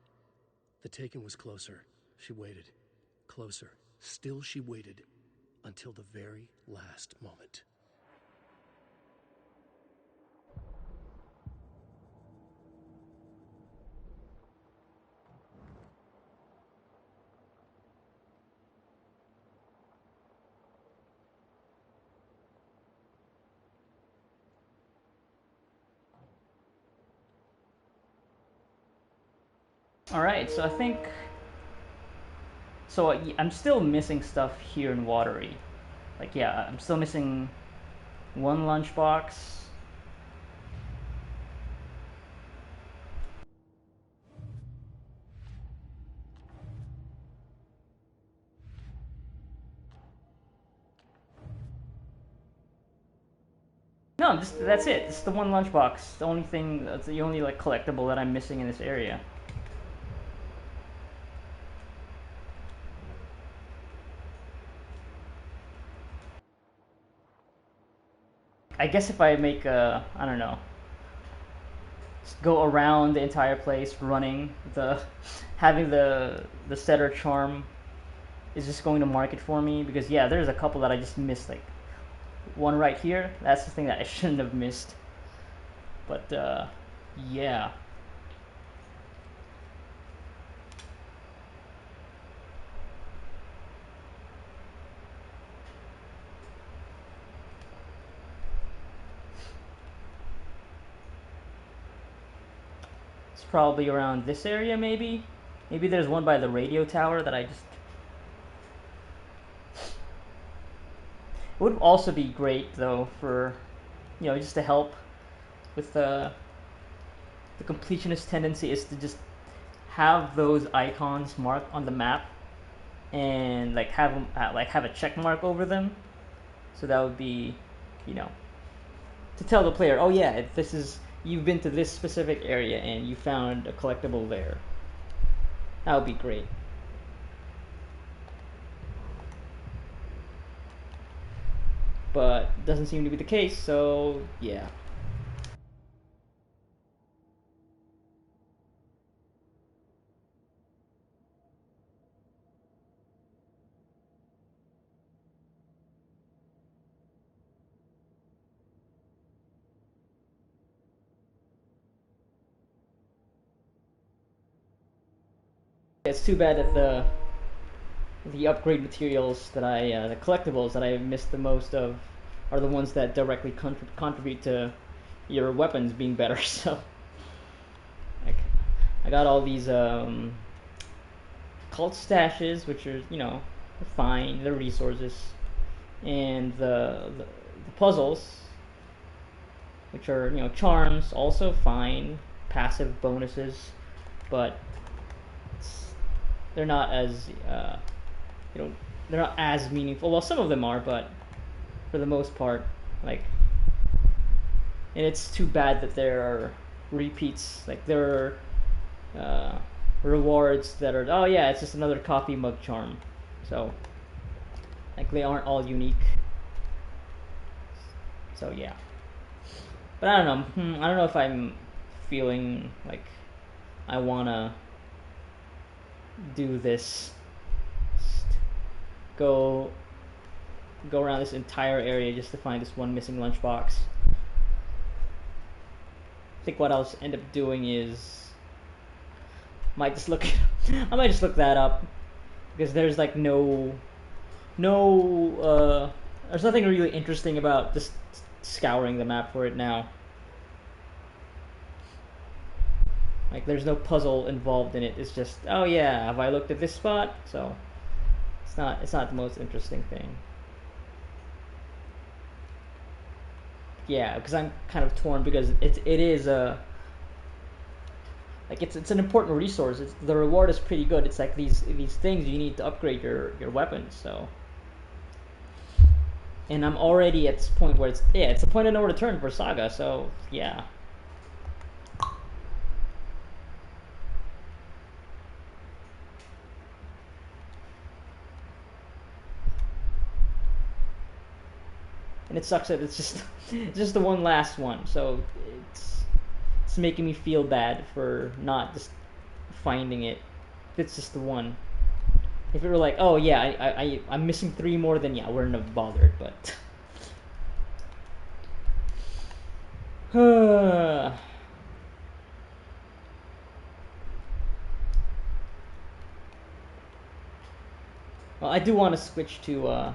The Taken was closer. She waited. Closer. Still she waited, until the very last moment. Alright, so I think... So I'm still missing stuff here in Watery. Like, yeah, I'm still missing one lunchbox. No, that's it. It's the one lunchbox. The only thing, that's the only like collectible that I'm missing in this area. I guess if I make a, I don't know, just go around the entire place running, having the setter charm is just going to mark it for me, because yeah, there's a couple that I just missed, like one right here. That's the thing that I shouldn't have missed. But yeah. It's probably around this area, maybe? Maybe there's one by the radio tower that I just... It would also be great, though, for, you know, just to help with the completionist tendency is to just have those icons marked on the map and like have them have a check mark over them. So that would be, you know, to tell the player, oh yeah, this is, you've been to this specific area and you found a collectible there. That would be great. But doesn't seem to be the case, so yeah. It's too bad that the upgrade materials that the collectibles that I missed the most of are the ones that directly contribute to your weapons being better. So, like, I got all these cult stashes, which are, you know, fine, they're resources, and the puzzles, which are, you know, charms, also fine, passive bonuses, but they're not as you know, they're not as meaningful. Well, some of them are, but for the most part, like, and it's too bad that there are repeats. Like, there are rewards that are, oh yeah, it's just another coffee mug charm. So, like, they aren't all unique. So yeah, but I don't know. I don't know if I'm feeling like I wanna do this. Just go around this entire area just to find this one missing lunchbox. I think what I'll end up doing is I might just look that up, because there's like no there's nothing really interesting about just scouring the map for it now. Like, there's no puzzle involved in it. It's just, oh yeah, have I looked at this spot? So it's not the most interesting thing. Yeah, because I'm kind of torn, because it is a, like, it's an important resource. The reward is pretty good. It's like these things you need to upgrade your weapons. So, and I'm already at this point where it's a point of no return for Saga. So yeah. And it sucks that it's just the one last one, so it's making me feel bad for not just finding it. If it's just the one. If it were like, oh yeah, I'm missing 3 more, then yeah, I wouldn't have bothered, but well, I do want to switch to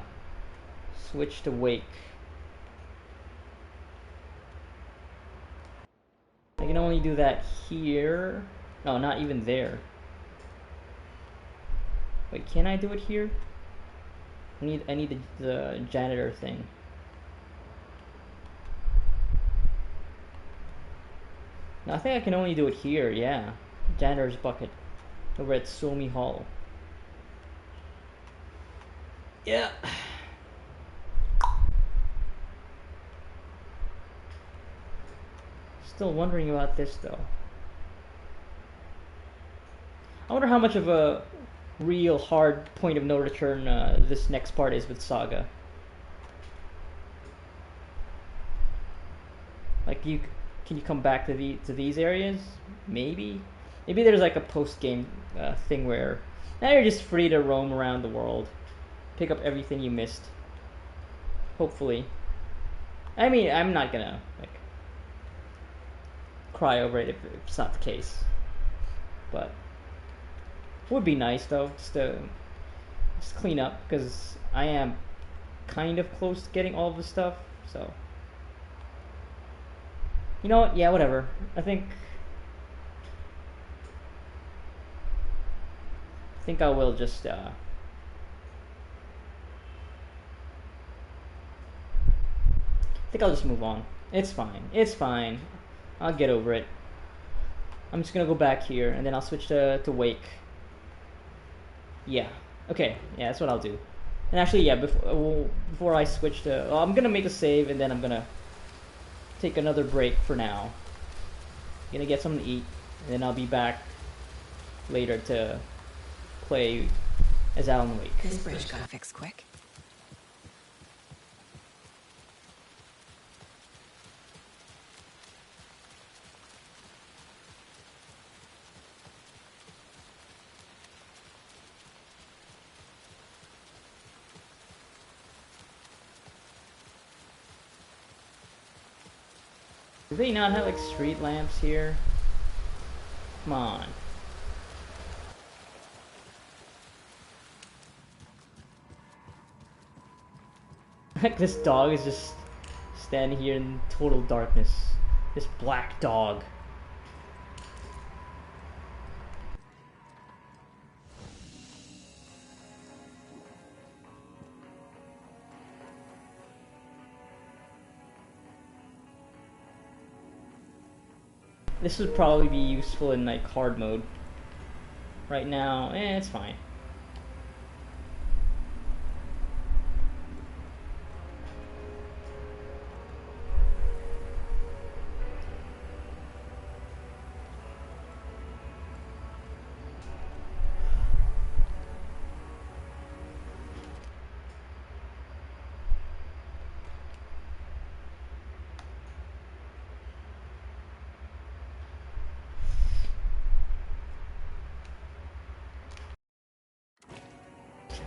Wake. I can only do that here. No, not even there. Wait, can I do it here? I need the janitor thing. No, I think I can only do it here, yeah. Janitor's bucket. Over at Suomi Hall. Yeah. Still wondering about this, though. I wonder how much of a real hard point of no return this next part is with Saga. Like, can you come back to these areas? Maybe there's like a post game thing where now you're just free to roam around the world, pick up everything you missed. Hopefully. I mean, I'm not gonna like cry over it if it's not the case, but it would be nice though, just to clean up, because I am kind of close to getting all of the stuff. So, you know what? Yeah, whatever. I think I will just I think I'll just move on. It's fine. It's fine. I'll get over it. I'm just gonna go back here, and then I'll switch to Wake. Yeah. Okay. Yeah, that's what I'll do. And actually, yeah, before I switch to... Well, I'm gonna make a save, and then I'm gonna take another break for now. Gonna get something to eat, and then I'll be back later to play as Alan Wake. This bridge got fixed quick. Do they not have like street lamps here? Come on. Like this dog is just standing here in total darkness. This black dog. This would probably be useful in like hard mode. Right now, it's fine.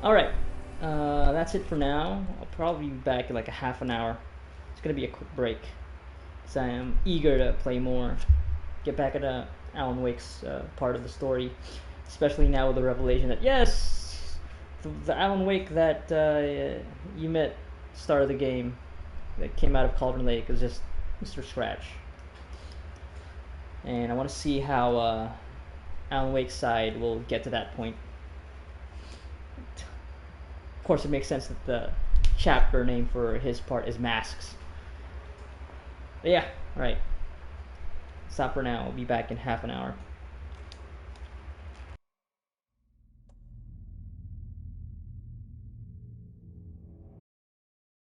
Alright, that's it for now. I'll probably be back in like a half an hour. It's gonna be a quick break, because I am eager to play more. Get back at Alan Wake's part of the story, especially now with the revelation that, yes, the Alan Wake that you met start of the game that came out of Cauldron Lake is just Mr. Scratch. And I want to see how Alan Wake's side will get to that point. Of course, it makes sense that the chapter name for his part is Masks. But yeah, alright. Stop for now. I'll be back in half an hour.